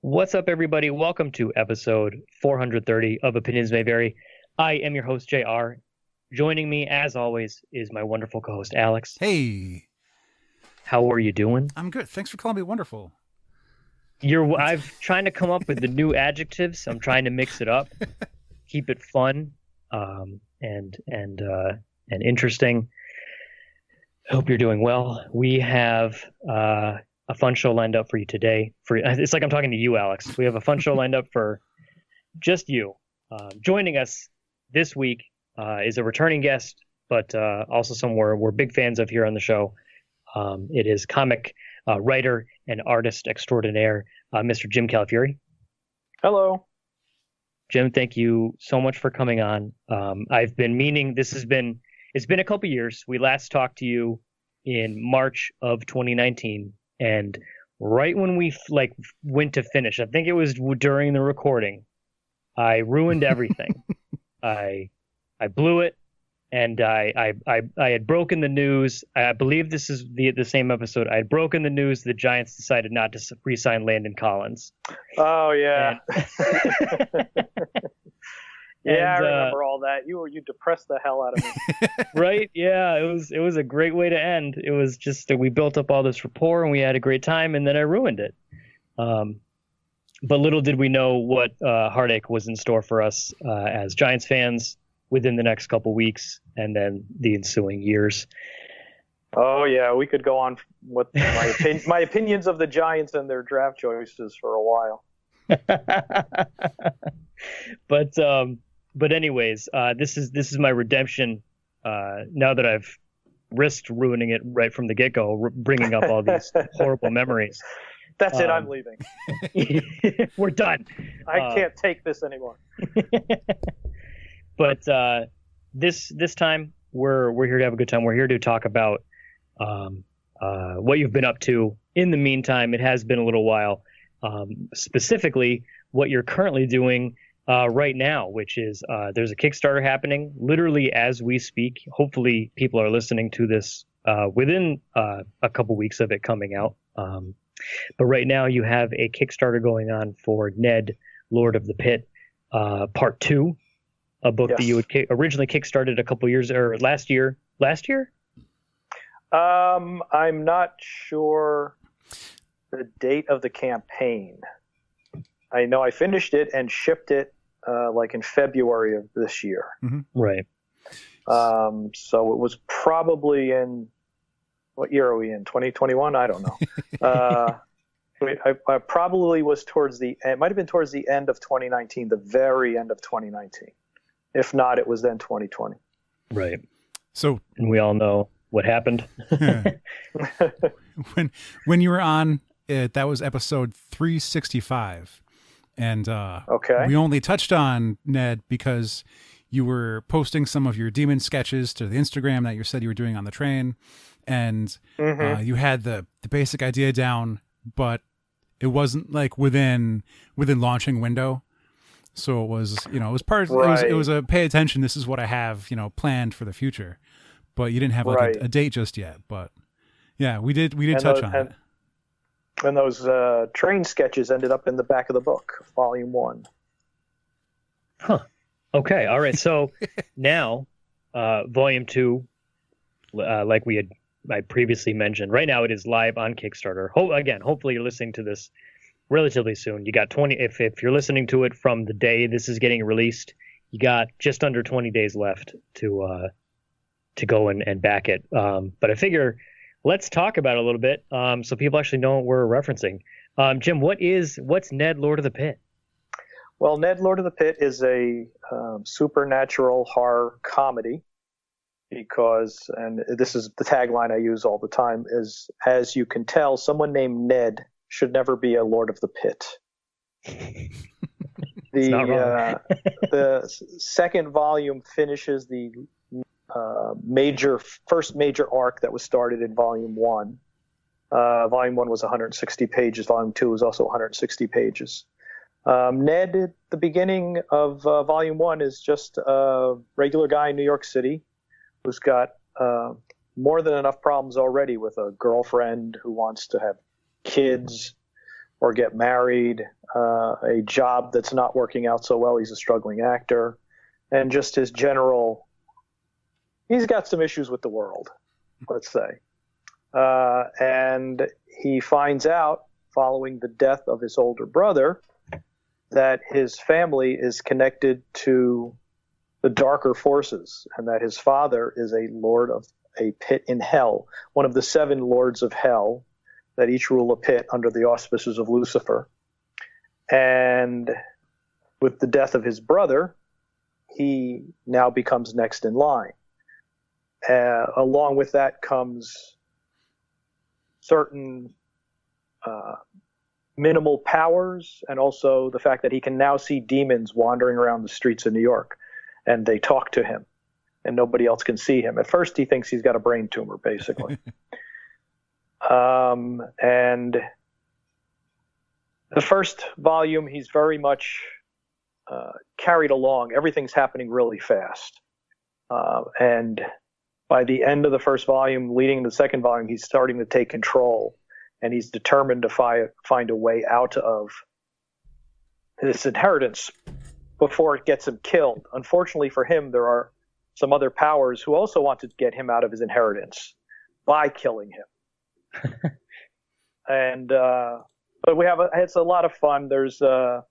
What's up, everybody? Welcome to episode 430 of Opinions May Vary. I am your host, JR. Joining me, as always, is my wonderful co-host, Alex. Hey. How are you doing? I'm good. Thanks for calling me wonderful. I've trying to come up with the new adjectives. I'm trying to mix it up, keep it fun, and interesting. I hope you're doing well. We have a fun show lined up for you today. It's like I'm talking to you, Alex. We have a fun show lined up for just you. Joining us this week is a returning guest, but also someone we're big fans of here on the show. It is comic writer and artist extraordinaire, Mr. Jim Calafiore. Hello. Jim, thank you so much for coming on. I've been meaning, it's been a couple years. We last talked to you in March of 2019. And right when we went to finish, I think it was during the recording, I ruined everything. I blew it, and I had broken the news. I believe this is the same episode. I had broken the news the Giants decided not to re-sign Landon Collins. Oh yeah. Yeah, I remember all that. You depressed the hell out of me. Right? Yeah, it was a great way to end. It was just that we built up all this rapport and we had a great time, and then I ruined it. But little did we know what heartache was in store for us as Giants fans within the next couple weeks and then the ensuing years. Oh yeah, we could go on with my opinions of the Giants and their draft choices for a while. But anyways, this is my redemption. Now that I've risked ruining it right from the get-go, bringing up all these horrible memories. That's it. I'm leaving. We're done. I can't take this anymore. But this time we're here to have a good time. We're here to talk about what you've been up to in the meantime. It has been a little while. Specifically, what you're currently doing right now, which is there's a Kickstarter happening literally as we speak. Hopefully people are listening to this within a couple weeks of it coming out. But right now you have a Kickstarter going on for Ned, Lord of the Pit, Part 2, a book that you had originally kickstarted a couple years or last year. Last year? I'm not sure the date of the campaign. I know I finished it and shipped it in February of this year. Mm-hmm. Right. So it was probably in, what year are we in? 2021? I don't know. I probably was it might have been towards the end of 2019, the very end of 2019. If not, it was then 2020. Right. So, and we all know what happened. when you were on it, that was episode 365. And we only touched on Ned because you were posting some of your demon sketches to the Instagram that you said you were doing on the train, and you had the basic idea down, but it wasn't like within launching window. So it was, it was part. Right. It was a pay attention. This is what I have, planned for the future, but you didn't have a date just yet. But yeah, we did touch on it. And those train sketches ended up in the back of the book, Volume 1. Huh. Okay. All right. So now, Volume 2, like I previously mentioned, right now it is live on Kickstarter. Hopefully you're listening to this relatively soon. You got 20. If you're listening to it from the day this is getting released, you got just under 20 days left to go and back it. But I figure, let's talk about it a little bit so people actually know what we're referencing. Jim, what's Ned, Lord of the Pit? Well, Ned, Lord of the Pit is a supernatural horror comedy because, and this is the tagline I use all the time, is, as you can tell, someone named Ned should never be a Lord of the Pit. The second volume finishes the first major arc that was started in Volume 1. Volume 1 was 160 pages. Volume 2 was also 160 pages. Ned, at the beginning of Volume 1, is just a regular guy in New York City who's got more than enough problems already with a girlfriend who wants to have kids, or get married, a job that's not working out so well. He's a struggling actor, and just his general, he's got some issues with the world, let's say. And he finds out, following the death of his older brother, that his family is connected to the darker forces, and that his father is a lord of a pit in hell, one of the 7 lords of hell that each rule a pit under the auspices of Lucifer. And with the death of his brother, he now becomes next in line. Along with that comes certain minimal powers, and also the fact that he can now see demons wandering around the streets of New York, and they talk to him, and nobody else can see him. At first, he thinks he's got a brain tumor, basically. And the first volume, he's very much carried along. Everything's happening really fast. And by the end of the first volume, leading to the second volume, he's starting to take control, and he's determined to find a way out of this inheritance before it gets him killed. Unfortunately for him, there are some other powers who also want to get him out of his inheritance by killing him. And but it's a lot of fun. There's a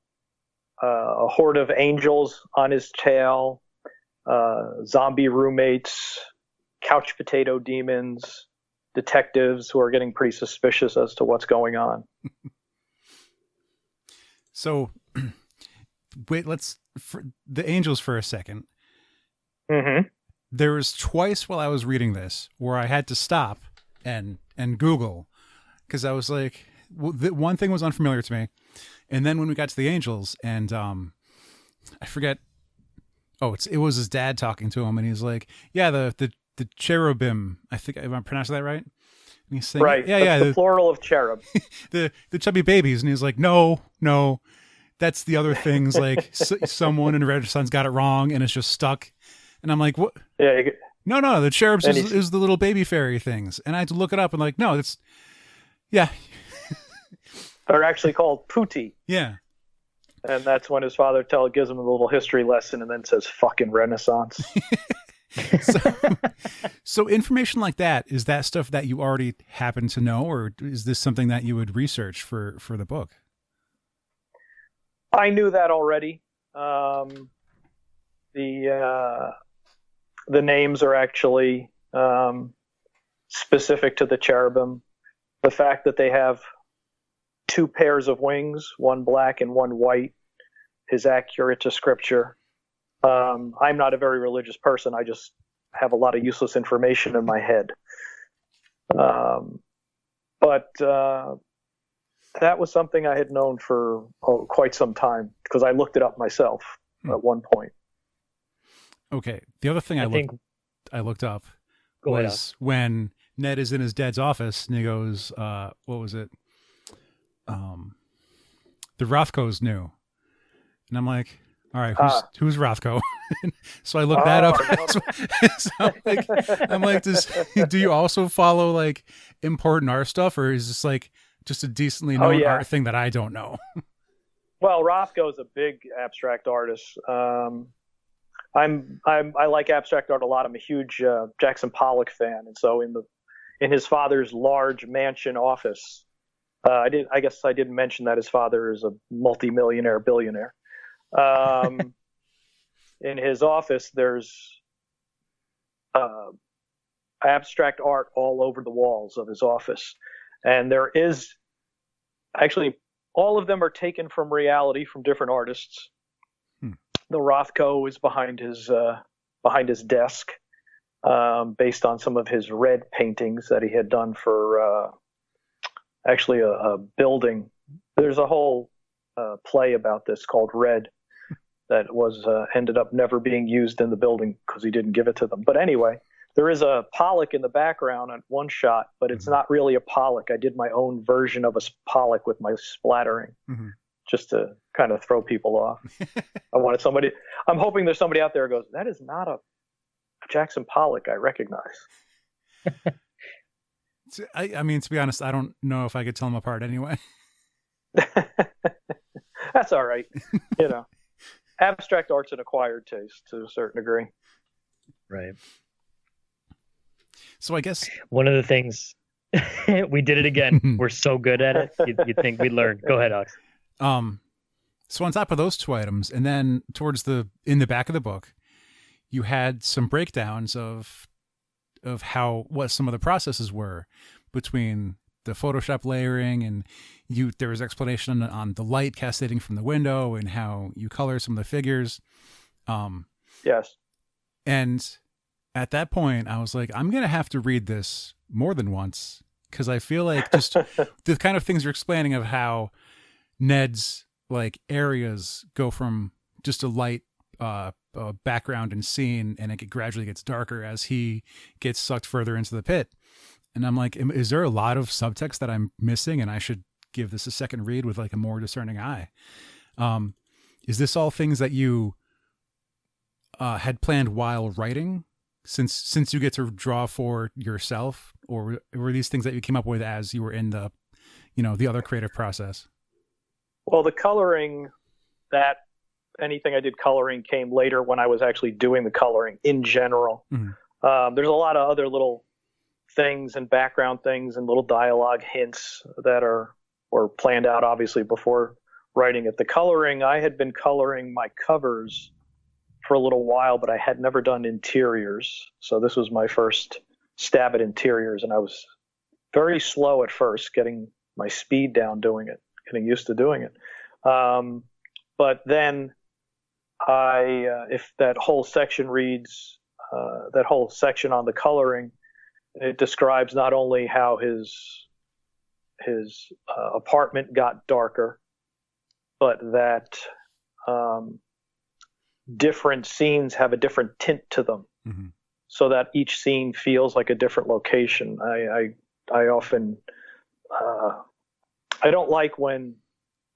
horde of angels on his tail, zombie roommates, couch potato demons, detectives who are getting pretty suspicious as to what's going on. So, wait, the angels for a second. Mm-hmm. There was twice while I was reading this where I had to stop and Google, because I was like, one thing was unfamiliar to me, and then when we got to the angels, and I forget. Oh, it was his dad talking to him, and he's like, "Yeah, the cherubim." I think I'm pronouncing that right. And he's saying, right. Yeah, the plural of cherub. the chubby babies, and he's like, "No, that's the other things." Like someone in the Renaissance got it wrong, and it's just stuck. And I'm like, "What?" Yeah. No, the cherubs is the little baby fairy things, and I had to look it up, and like, no, it's yeah. They're actually called putti. Yeah. And that's when his father gives him a little history lesson and then says, "Fucking Renaissance." So information like that, is that stuff that you already happen to know, or is this something that you would research for the book? I knew that already. The names are actually specific to the cherubim. The fact that they have 2 pairs of wings, one black and one white, is accurate to scripture. I'm not a very religious person. I just have a lot of useless information in my head. But that was something I had known for quite some time, because I looked it up myself at one point. Okay. The other thing I looked up was when Ned is in his dad's office, and he goes, what was it? The Rothkos knew. And I'm like, all right, who's Rothko? So I looked that up. So I'm like, do you also follow like important art stuff, or is this like just a decently known art thing that I don't know? Well, Rothko is a big abstract artist. I like abstract art a lot. I'm a huge Jackson Pollock fan, and so in his father's large mansion office, I guess I didn't mention that his father is a multimillionaire billionaire. In his office, there's abstract art all over the walls of his office, and there is actually, all of them are taken from reality from different artists. The Rothko is behind his desk, based on some of his red paintings that he had done for actually a building. There's a whole play about this called Red that was ended up never being used in the building because he didn't give it to them. But anyway, there is a Pollock in the background on one shot, but it's not really a Pollock. I did my own version of a Pollock with my splattering, just to kind of throw people off. I'm hoping there's somebody out there who goes, that is not a Jackson Pollock I recognize. I mean, to be honest, I don't know if I could tell them apart anyway. That's all right. Abstract art's an acquired taste to a certain degree. Right. So I guess one of the things we did it again. We're so good at it. You'd think we'd learn. Go ahead, Alex. So on top of those 2 items, and then in the back of the book, you had some breakdowns of what some of the processes were between the Photoshop layering, and there was explanation on the light cascading from the window and how you color some of the figures. Yes. And at that point, I was like, I'm going to have to read this more than once, because I feel like just the kind of things you're explaining of how Ned's like areas go from just a light background and scene, and it gradually gets darker as he gets sucked further into the pit. And I'm like, is there a lot of subtext that I'm missing, and I should give this a second read with like a more discerning eye? Is this all things that you had planned while writing, since you get to draw for yourself, or were these things that you came up with as you were in the other creative process? Well, the coloring, anything I did coloring came later when I was actually doing the coloring in general. Mm-hmm. There's a lot of other little things and background things and little dialogue hints that were planned out obviously before writing it. The coloring, I had been coloring my covers for a little while, but I had never done interiors. So this was my first stab at interiors, and I was very slow at first, getting my speed down doing it, getting used to doing it. But then if that whole section reads, that whole section on the coloring, it describes not only how his apartment got darker, but that different scenes have a different tint to them, mm-hmm. so that each scene feels like a different location. I often I don't like when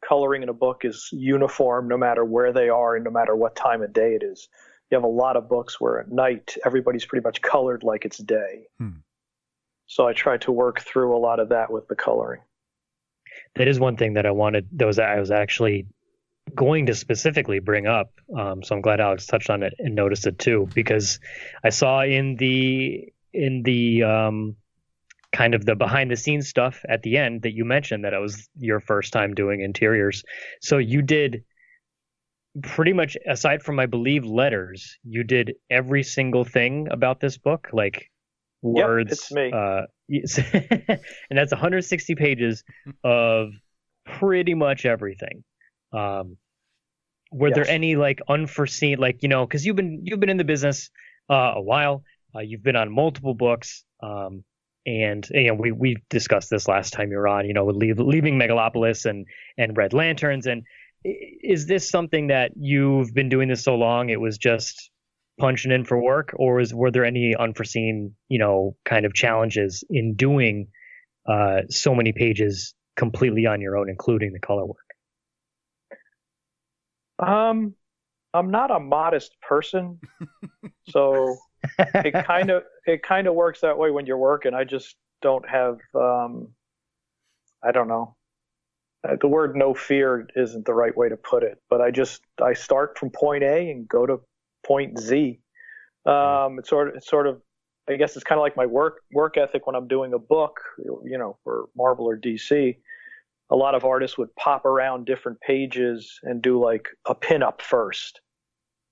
coloring in a book is uniform no matter where they are and no matter what time of day it is. You have a lot of books where at night everybody's pretty much colored like it's day. So I try to work through a lot of that with the coloring. That is one thing that I was actually going to specifically bring up. So I'm glad Alex touched on it and noticed it too, because I saw in the kind of the behind the scenes stuff at the end that you mentioned that it was your first time doing interiors. So you did pretty much, aside from I believe letters, you did every single thing about this book, like words. Yep, it's me. And that's 160 pages of pretty much everything. Were there any like unforeseen, like, because you've been in the business a while, you've been on multiple books, and we discussed this last time you were on, with leaving Megalopolis and Red Lanterns, and is this something that you've been doing this so long it was just punching in for work, or were there any unforeseen kind of challenges in doing so many pages completely on your own, including the color work? I'm not a modest person, so it kind of works that way when you're working. I just don't have I don't know. The word no fear isn't the right way to put it, but I start from point A and go to point Z. It's sort of I guess it's kind of like my work ethic when I'm doing a book, for Marvel or DC. A lot of artists would pop around different pages and do like a pinup first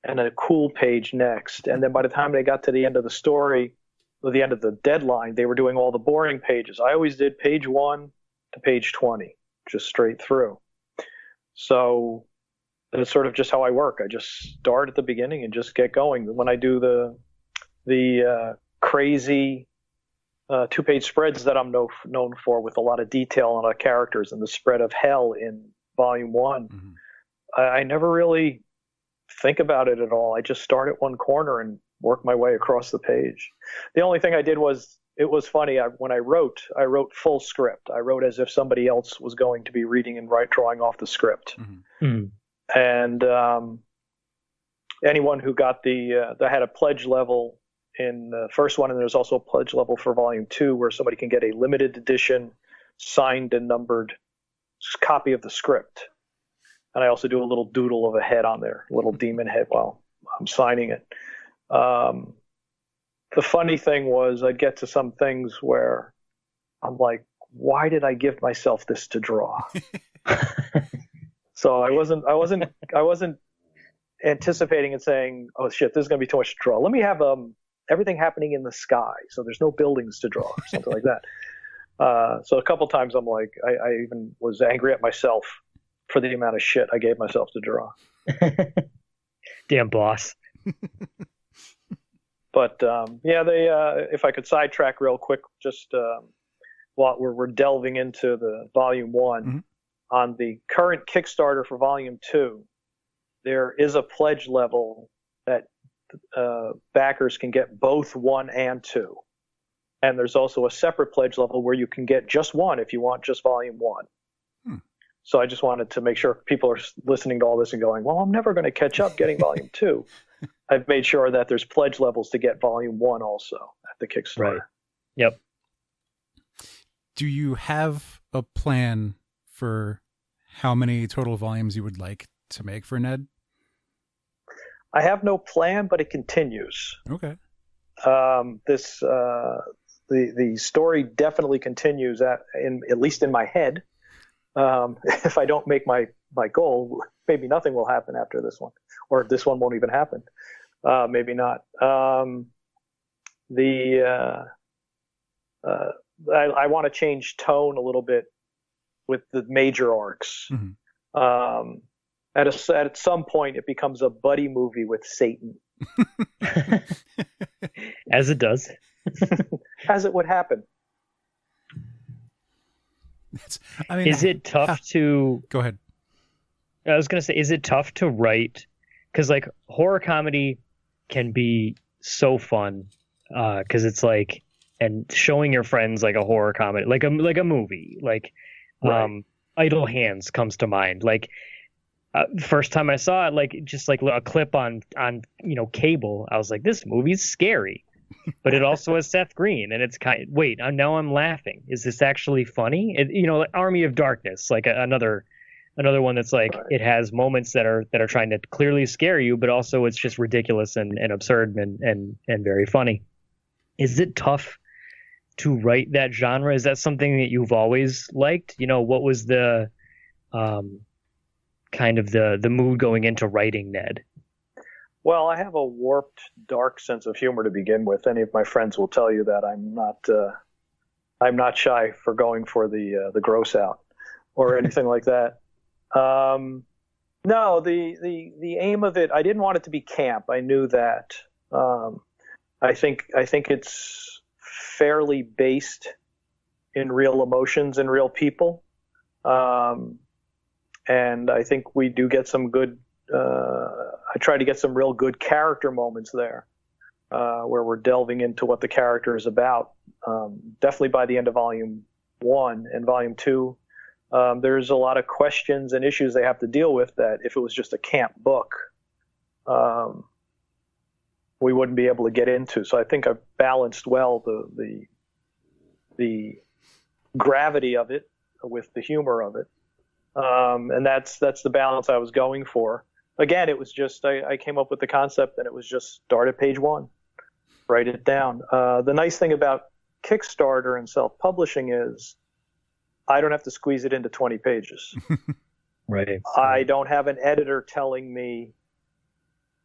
and a cool page next. And then by the time they got to the end of the story, or the end of the deadline, they were doing all the boring pages. I always did page 1 to page 20, just straight through. So it's sort of just how I work. I just start at the beginning and just get going. When I do the crazy 2-page spreads that I'm known for, with a lot of detail on our characters, and the spread of hell in volume 1, mm-hmm. I never really think about it at all. I just start at one corner and work my way across the page. The only thing I did was, it was funny, when I wrote full script. I wrote as if somebody else was going to be reading and drawing off the script. Mm-hmm. Mm-hmm. And anyone who got that had a pledge level in the first one, and there's also a pledge level for volume 2 where somebody can get a limited edition signed and numbered copy of the script. And I also do a little doodle of a head on there, a little demon head while I'm signing it. The funny thing was I'd get to some things where I'm like, why did I give myself this to draw? So I wasn't anticipating and saying, oh shit, this is going to be too much to draw. Let me have everything happening in the sky, so there's no buildings to draw or something like that. So a couple times I'm like, I even was angry at myself for the amount of shit I gave myself to draw. Damn boss. But if I could sidetrack real quick, just while we're delving into the volume 1, on the current Kickstarter for volume 2, there is a pledge level that backers can get both 1 and 2. And there's also a separate pledge level where you can get just 1 if you want just volume 1. So I just wanted to make sure people are listening to all this and going, well, I'm never going to catch up getting volume 2. I've made sure that there's pledge levels to get volume 1 also at the Kickstarter. Right. Yep. Do you have a plan for how many total volumes you would like to make for Ned? I have no plan, but it continues. Okay. The story definitely continues at least in my head. If I don't make my goal, maybe nothing will happen after this one, or this one won't even happen. Maybe not. I want to change tone a little bit with the major arcs. At some point, it becomes a buddy movie with Satan. As it does. As it would happen. Is it tough to... Go ahead. I was going to say, is it tough to write? Because like horror comedy can be so fun because it's like, and showing your friends like a horror comedy, like a movie, like right. Idle Hands comes to mind. Like first time I saw it, like just like a clip on cable, I was like, this movie's scary. But it also has Seth Green, and it's wait, now I'm laughing. Is this actually funny? Like Army of Darkness, like another one that's like right. It has moments that are trying to clearly scare you, but also it's just ridiculous and absurd and very funny. Is it tough to write that genre? Is that something that you've always liked? What was the kind of the mood going into writing Ned? Well, I have a warped, dark sense of humor to begin with. Any of my friends will tell you that I'm not shy for going for the gross out or anything like that. No, the aim of it, I didn't want it to be camp. I knew that. I think it's fairly based in real emotions and real people, and I think we do get some good. I try to get some real good character moments there, where we're delving into what the character is about. Definitely by the end of Volume 1 and Volume 2, there's a lot of questions and issues they have to deal with that if it was just a camp book, we wouldn't be able to get into. So I think I've balanced well the gravity of it with the humor of it. And that's the balance I was going for. Again, it was just, I came up with the concept and it was just start at page 1, write it down. The nice thing about Kickstarter and self-publishing is I don't have to squeeze it into 20 pages. Right. I don't have an editor telling me,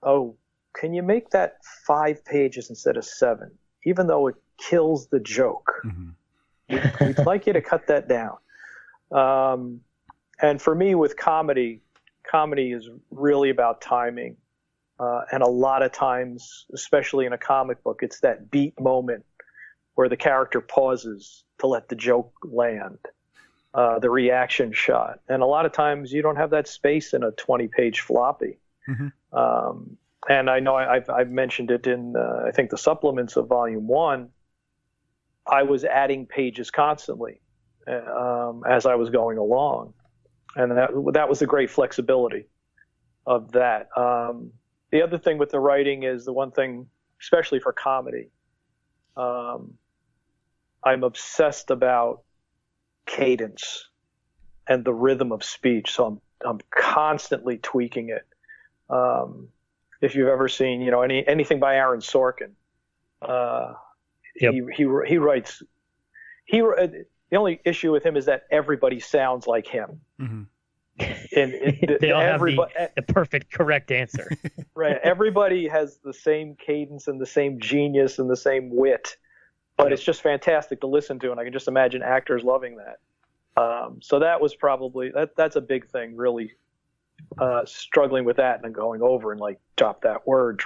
oh, can you make that 5 pages instead of 7? Even though it kills the joke. Mm-hmm. We'd like you to cut that down. And for me with comedy is really about timing. And a lot of times, especially in a comic book, it's that beat moment where the character pauses to let the joke land, the reaction shot. And a lot of times you don't have that space in a 20-page floppy. Mm-hmm. And I know I've mentioned it in, I think, the supplements of Volume 1. I was adding pages constantly as I was going along. And that was the great flexibility of that. The other thing with the writing is the one thing, especially for comedy, I'm obsessed about cadence. and the rhythm of speech. So I'm constantly tweaking it. If you've ever seen, anything by Aaron Sorkin, he writes. The only issue with him is that everybody sounds like him. Mm-hmm. And they all have the perfect, correct answer. Right. Everybody has the same cadence and the same genius and the same wit, but it's just fantastic to listen to, and I can just imagine actors loving that. So that was probably that's a big thing, really, struggling with that and then going over and like drop that word,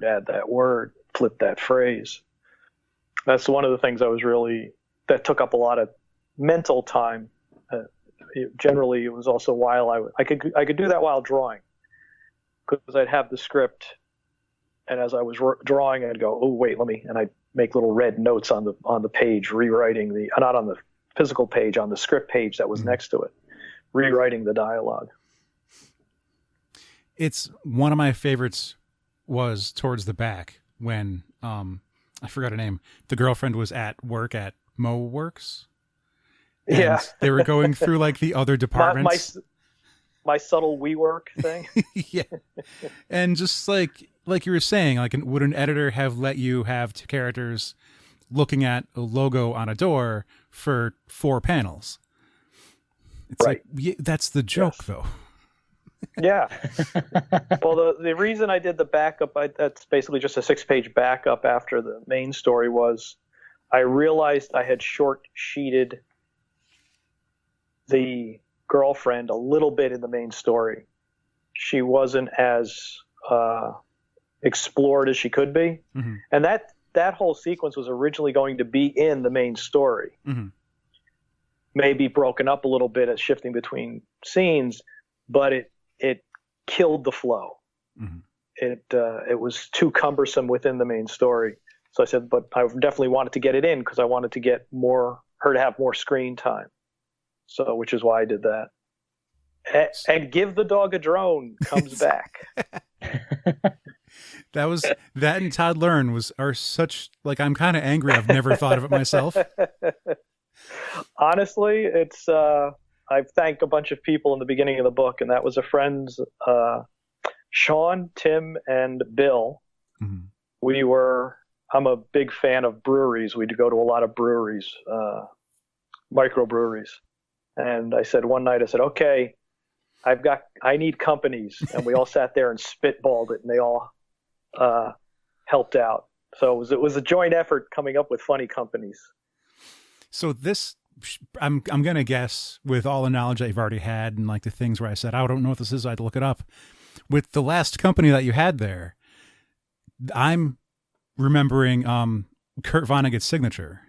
add that word, flip that phrase. That's one of the things that took up a lot of mental time. Generally, it was also while I could do that while drawing, because I'd have the script, and as I was drawing, I'd go, oh wait, and I'd make little red notes on the page, rewriting not on the physical page, on the script page that was next to it, rewriting the dialogue. It's one of my favorites was towards the back when I forgot her name. The girlfriend was at work at Mo Works. And they were going through like the other departments. My subtle WeWork thing. Yeah. And just like you were saying, like would an editor have let you have two characters looking at a logo on a door for 4 panels? It's right. Like, that's the joke though. Yeah. Well, the reason I did the backup, that's basically just a 6-page backup after the main story, was I realized I had short-sheeted the girlfriend a little bit in the main story. She wasn't as explored as she could be. Mm-hmm. And that whole sequence was originally going to be in the main story. Mm-hmm. Maybe broken up a little bit as shifting between scenes, but it killed the flow. Mm-hmm. It was too cumbersome within the main story. So I said, but I definitely wanted to get it in because I wanted to get her to have more screen time. So, which is why I did that. And Give the Dog a Drone comes back. That and Todd Learn are such, like, I'm kind of angry. I've never thought of it myself. Honestly, it's, I've thanked a bunch of people in the beginning of the book, and that was a friend's, Sean, Tim, and Bill. Mm-hmm. I'm a big fan of breweries. We'd go to a lot of breweries, microbreweries. And I said one night, okay, I need companies. And we all sat there and spitballed it, and they all helped out. So it was a joint effort coming up with funny companies. So this, I'm going to guess, with all the knowledge that you've already had and like the things where I said, I don't know what this is, I had to look it up. With the last company that you had there, I'm remembering Kurt Vonnegut's signature.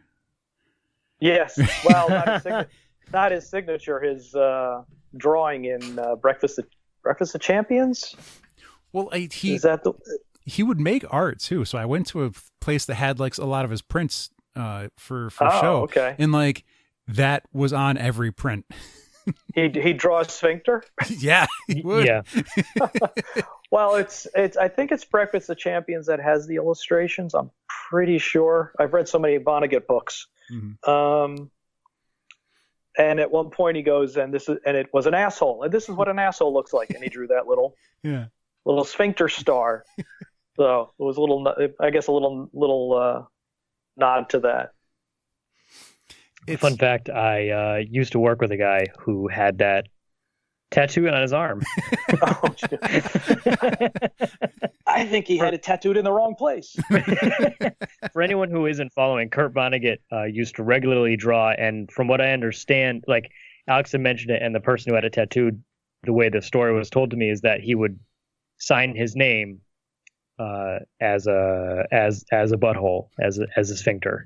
Yes. Well, not his signature, his drawing in Breakfast of Champions. Well, he would make art too. So I went to a place that had like a lot of his prints for show. Okay. And like that was on every print. He draws Sphincter? Yeah, he would. Yeah. Well, I think it's Breakfast of Champions that has the illustrations. I'm pretty sure. I've read so many Vonnegut books. Mm-hmm. And at one point he goes, and it was an asshole, and this is what an asshole looks like, and he drew that little sphincter star. So it was a little nod to that. Fun fact: I used to work with a guy who had that tattooed on his arm. Oh, I think he had it tattooed in the wrong place. For anyone who isn't following, Kurt Vonnegut used to regularly draw, and from what I understand, like Alex had mentioned it, and the person who had it tattooed, the way the story was told to me is that he would sign his name as a butthole, as a sphincter.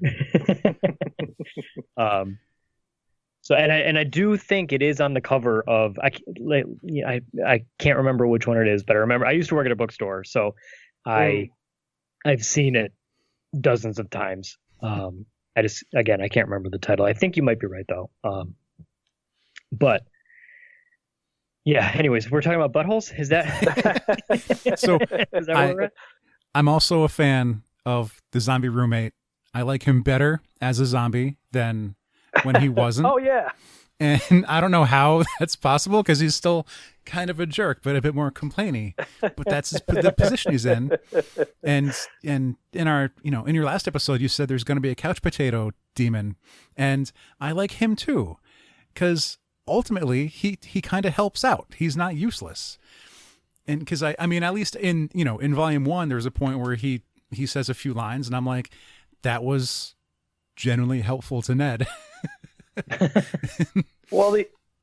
So and I do think it is on the cover of I can't remember which one it is, but I remember I used to work at a bookstore, so I've seen it dozens of times. I can't remember the title. I think you might be right though. But yeah. Anyways, we're talking about buttholes. Is that so? Is that where we're at? I'm also a fan of the zombie roommate. I like him better as a zombie than when he wasn't. Oh yeah. And I don't know how that's possible because he's still kind of a jerk, but a bit more complainy. But that's the position he's in. And in our, in your last episode, you said there's going to be a couch potato demon, and I like him too, because ultimately he kind of helps out. He's not useless. And because I mean, at least in volume 1, there was a point where he says a few lines, and I'm like, that was genuinely helpful to Ned. Well,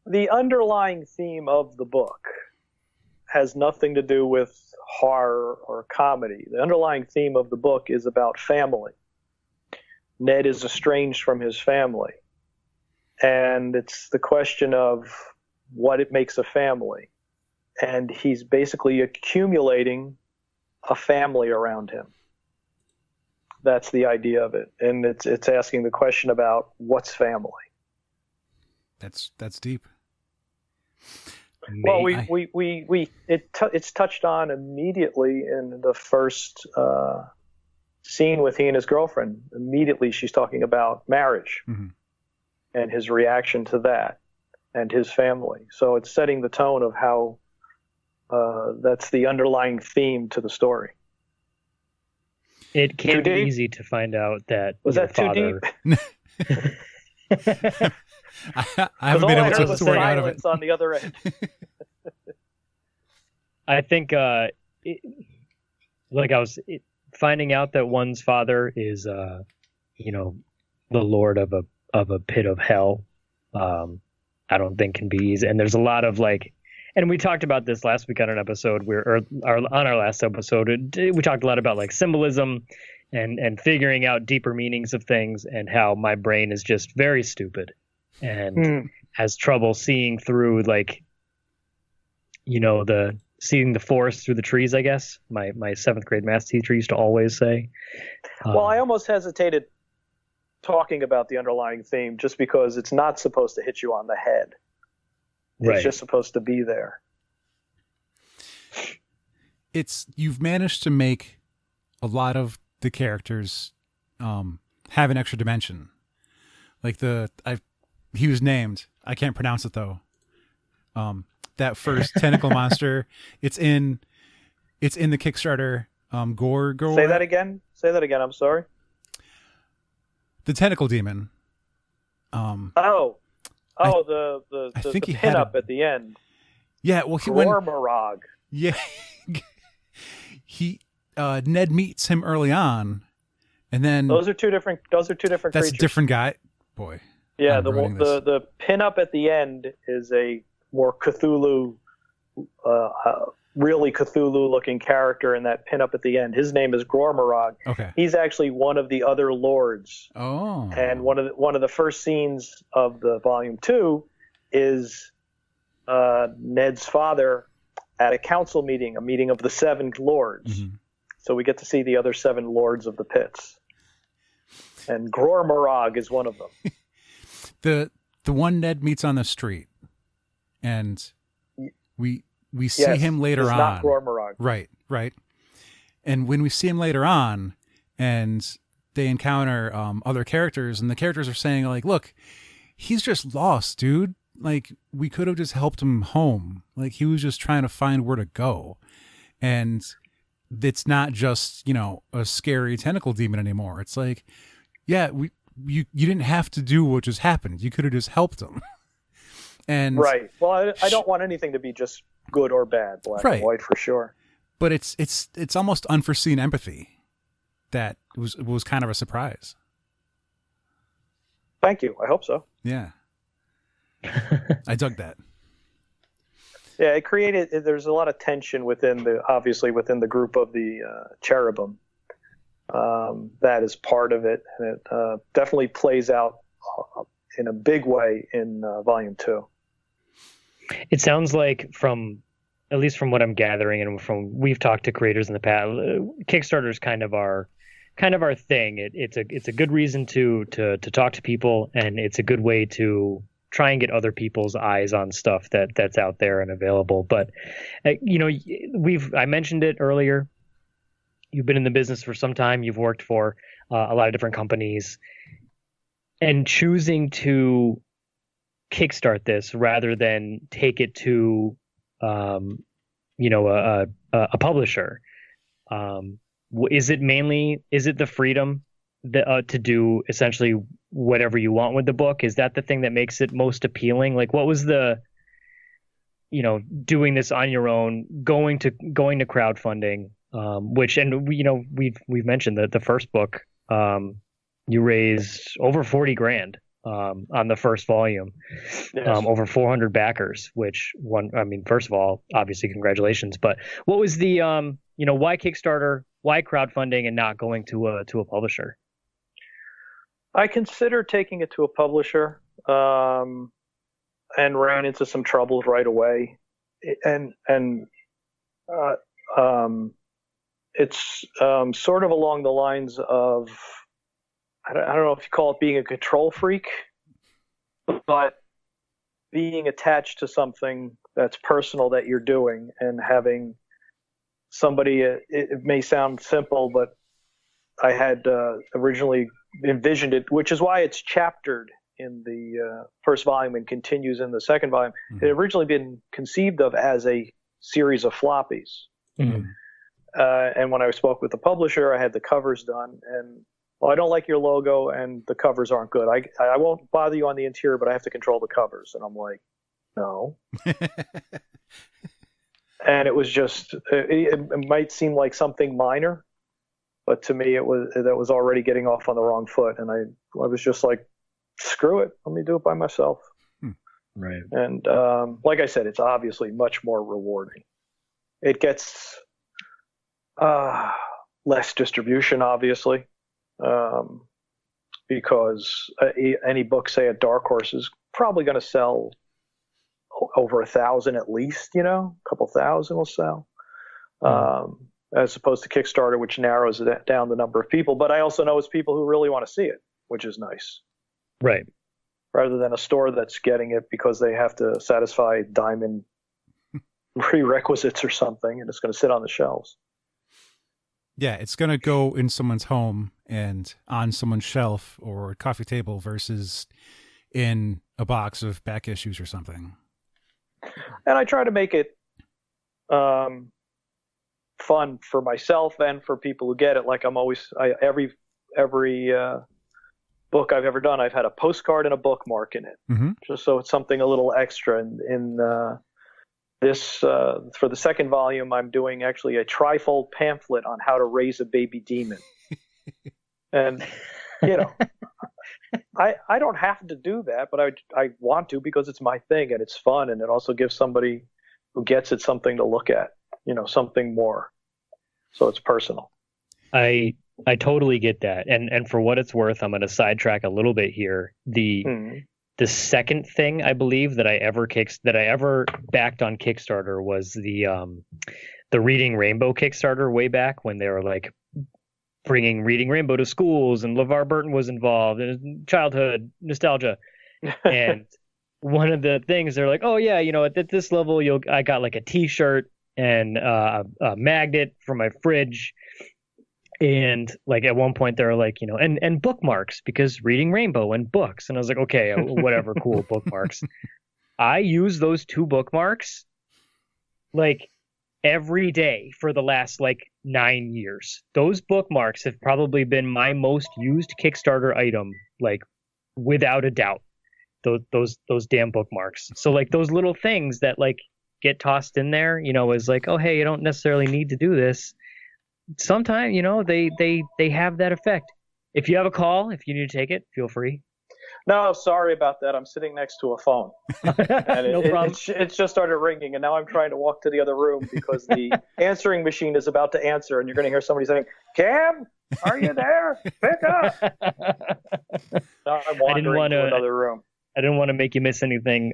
the underlying theme of the book has nothing to do with horror or comedy. The underlying theme of the book is about family. Ned is estranged from his family, and it's the question of what it makes a family. And he's basically accumulating a family around him. That's the idea of it. And it's asking the question about what's family. That's deep. Well, it's touched on immediately in the first scene with he and his girlfriend. Immediately she's talking about marriage and his reaction to that and his family. So it's setting the tone of how that's the underlying theme to the story. It can be easy to find out that was your that father... too deep? I haven't been able to work out of it. On the other end. I think, finding out that one's father is, the Lord of a pit of hell. I don't think can be easy. And there's a lot of and we talked about this last week on an episode on our last episode, we talked a lot about symbolism and figuring out deeper meanings of things, and how my brain is just very stupid and has trouble seeing through seeing the forest through the trees, I guess. My 7th grade math teacher used to always say. Well, I almost hesitated talking about the underlying theme just because it's not supposed to hit you on the head. It's just supposed to be there. You've managed to make a lot of the characters have an extra dimension. He was named. I can't pronounce it though. That first tentacle monster. It's in the Kickstarter. Gore. Say that again. I'm sorry. The tentacle demon. The pin up at the end. Yeah, well, Gormarog. Yeah, Ned meets him early on, and then those are two different that's creatures. A different guy. Boy. Yeah, the pin up at the end is a more Cthulhu, really Cthulhu-looking character in that pin up at the end. His name is Gormarog. Okay. He's actually one of the other lords. Oh. And one of the first scenes of the volume 2 is Ned's father at a council meeting, a meeting of the 7 lords. Mm-hmm. So we get to see the other 7 lords of the pits. And Gormarog is one of them. The one Ned meets on the street, and we see him later on. Not Gormarog. Right. And when we see him later on, and they encounter other characters, and the characters are saying look, he's just lost, dude. We could have just helped him home. He was just trying to find where to go, and it's not just a scary tentacle demon anymore. It's you didn't have to do what just happened. You could have just helped him. And right. Well, I don't want anything to be just good or bad, black and white for sure. But it's almost unforeseen empathy that was kind of a surprise. Thank you. I hope so. Yeah. I dug that. Yeah, it created. There's a lot of tension within the group of the cherubim. That is part of it, and it definitely plays out in a big way in volume 2. It sounds like, at least from what I'm gathering, and we've talked to creators in the past, Kickstarter is kind of our thing. It's a good reason to talk to people, and it's a good way to try and get other people's eyes on stuff that's out there and available. But I mentioned it earlier. You've been in the business for some time. You've worked for a lot of different companies, and choosing to kickstart this rather than take it to, a publisher? Is it the freedom to do essentially whatever you want with the book? Is that the thing that makes it most appealing? Like, what was the, doing this on your own, going to crowdfunding, we've mentioned that the first book, you raised over 40 grand on the first volume, yes. Over 400 backers, first of all, obviously congratulations, but what was the, why Kickstarter, why crowdfunding and not going to a publisher? I considered taking it to a publisher, and ran into some troubles right away. It's sort of along the lines of, I don't know if you call it being a control freak, but being attached to something that's personal that you're doing and having somebody, it may sound simple, but I had originally envisioned it, which is why it's chaptered in the first volume and continues in the second volume. Mm-hmm. It had originally been conceived of as a series of floppies. Mm-hmm. And when I spoke with the publisher, I had the covers done, and I don't like your logo and the covers aren't good. I won't bother you on the interior, but I have to control the covers. And I'm like, no. And it was just, it might seem like something minor, but to me, that was already getting off on the wrong foot. And I was just like, screw it. Let me do it by myself. Right. And like I said, it's obviously much more rewarding. It gets less distribution, obviously, because any book, say at Dark Horse, is probably going to sell over 1,000 at least, a couple thousand will sell, as opposed to Kickstarter, which narrows down the number of people. But I also know it's people who really want to see it, which is nice. Right. Rather than a store that's getting it because they have to satisfy diamond prerequisites or something, and it's going to sit on the shelves. Yeah, it's going to go in someone's home and on someone's shelf or coffee table versus in a box of back issues or something. And I try to make it fun for myself and for people who get it. Like every book I've ever done, I've had a postcard and a bookmark in it, just so it's something a little extra. In this, for the second volume, I'm doing actually a trifold pamphlet on how to raise a baby demon. And, I don't have to do that, but I want to because it's my thing and it's fun. And it also gives somebody who gets it something to look at, something more. So it's personal. I totally get that. And for what it's worth, I'm going to sidetrack a little bit here. The second thing I believe that I ever backed on Kickstarter was the Reading Rainbow Kickstarter way back when they were like bringing Reading Rainbow to schools, and LeVar Burton was involved, and childhood nostalgia. And one of the things they're like, oh yeah, at this level, I got like a T-shirt and a magnet for my fridge. And like at one point they were like, and bookmarks, because Reading Rainbow and books. And I was like, okay, whatever, cool, bookmarks. I use those 2 bookmarks like every day for the last like 9 years. Those bookmarks have probably been my most used Kickstarter item, like without a doubt. Those damn bookmarks. So like those little things that like get tossed in there, is like, oh hey, you don't necessarily need to do this. Sometimes, they have that effect. If you have a call, if you need to take it, feel free. No, sorry about that. I'm sitting next to a phone. And no problem. It's just started ringing, and now I'm trying to walk to the other room because the answering machine is about to answer, and you're going to hear somebody saying, Cam, are you there? Pick up. Now I'm wandering to another room. I didn't want to make you miss anything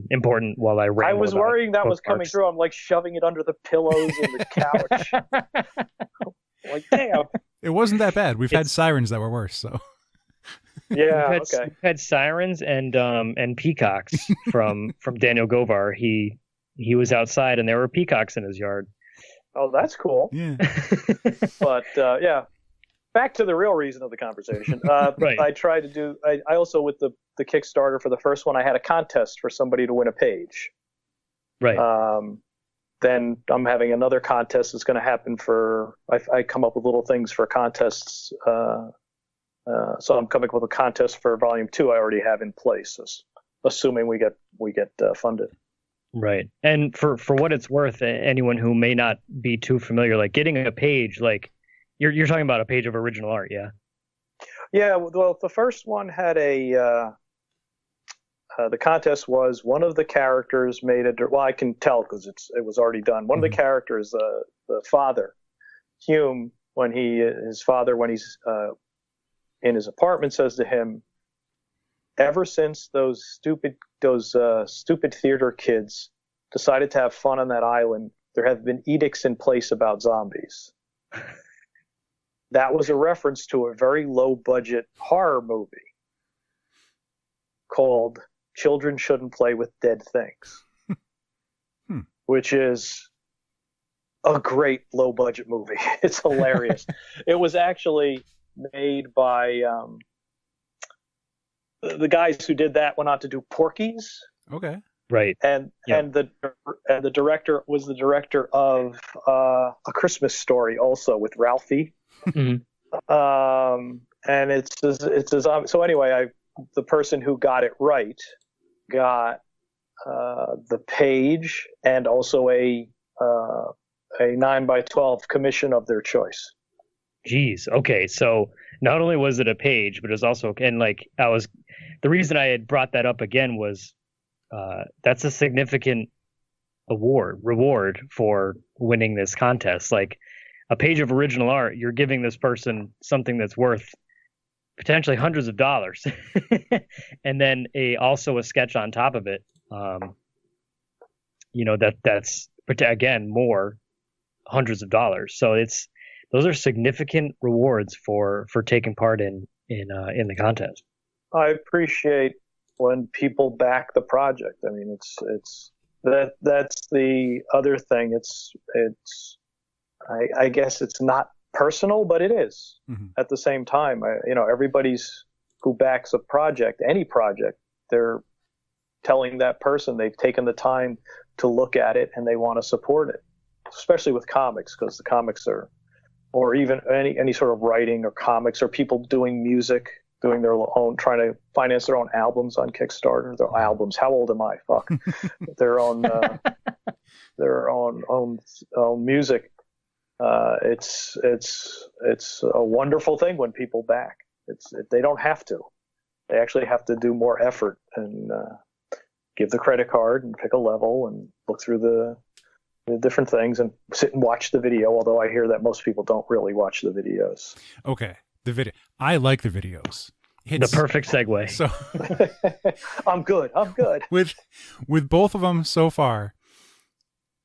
important while I ran. I was worrying that was coming through. I'm like shoving it under the pillows and the couch. Like, damn. It wasn't that bad. We've had sirens that were worse, so. Yeah, we've had sirens and peacocks from Daniel Govar. He was outside and there were peacocks in his yard. Oh, that's cool. Yeah. But yeah. back to the real reason of the conversation. Right. I tried to do. I also with the Kickstarter for the first one, I had a contest for somebody to win a page. Right. Then I'm having another contest that's going to happen for. I come up with little things for contests. So I'm coming up with a contest for Volume 2. I already have in place, assuming we get funded. Right. And for what it's worth, anyone who may not be too familiar, like getting a page, like you're talking about a page of original art, yeah? Yeah. Well, the first one had the contest was one of the characters made well, I can tell because it was already done. One of the characters, the father, Hume, when he's in his apartment, says to him, ever since those stupid theater kids decided to have fun on that island, there have been edicts in place about zombies. That was a reference to a very low budget horror movie called Children Shouldn't Play with Dead Things, which is a great low budget movie. It's hilarious. It was actually made by the guys who did that went on to do Porky's. Okay. Right. And the director was the director of A Christmas Story, also with Ralphie. Mm-hmm. And it's so anyway, the person who got it right got the page and also a 9x12 commission of their choice. Jeez. Okay. So not only was it a page, but it was also, and like the reason I had brought that up again was that's a significant reward for winning this contest. Like a page of original art, you're giving this person something that's worth potentially hundreds of dollars, and then also a sketch on top of it. That's again more hundreds of dollars. So those are significant rewards for taking part in the contest. I appreciate when people back the project. I mean, that's the other thing. I guess it's not personal, but it is at the same time. Everybody's who backs a project, any project, they're telling that person they've taken the time to look at it and they want to support it, especially with comics, because the comics are, or even any sort of writing or comics or people doing music, doing their own, trying to finance their own albums on Kickstarter. Their albums. How old am I? Fuck. their own music. It's a wonderful thing when people back. They don't have to. They actually have to do more effort and give the credit card and pick a level and look through the different things and sit and watch the video. Although I hear that most people don't really watch the videos. Okay, the video. I like the videos. It's the perfect segue. So I'm good. With both of them so far,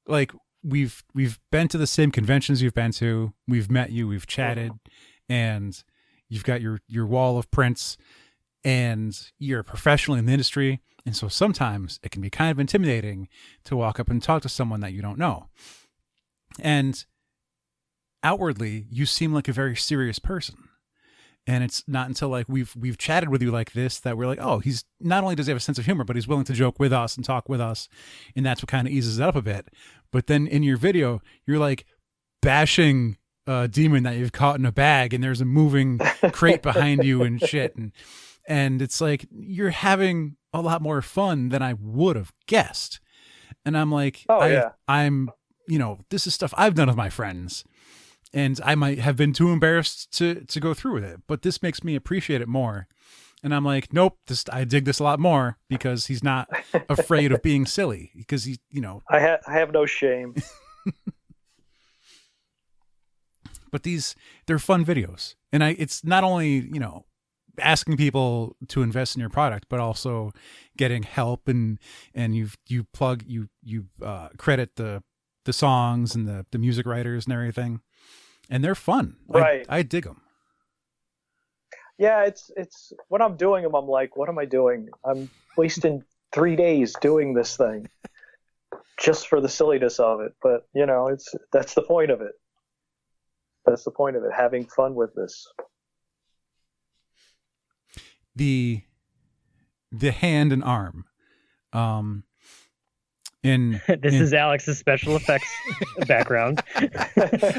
like we've been to the same conventions you've been to. We've met you. We've chatted, and you've got your wall of prints, and you're a professional in the industry. And so sometimes it can be kind of intimidating to walk up and talk to someone that you don't know. And outwardly, you seem like a very serious person. And it's not until like we've chatted with you like this that we're like, oh, he's not only does he have a sense of humor, but he's willing to joke with us and talk with us. And that's what kind of eases it up a bit. But then in your video, you're like bashing a demon that you've caught in a bag and there's a moving crate behind you and shit. And it's like, you're having a lot more fun than I would have guessed. And I'm like, I'm, this is stuff I've done with my friends. And I might have been too embarrassed to go through with it, but this makes me appreciate it more. And I'm like, nope, I dig this a lot more because he's not afraid of being silly because he, I have no shame. But they're fun videos. And it's not only, asking people to invest in your product, but also getting help and you credit the songs and the music writers and everything. And they're fun. Right. I dig them. Yeah, it's when I'm doing them, I'm like, what am I doing? I'm wasting 3 days doing this thing just for the silliness of it. But that's the point of it. That's the point of it, having fun with this. The hand and arm. This is Alex's special effects background.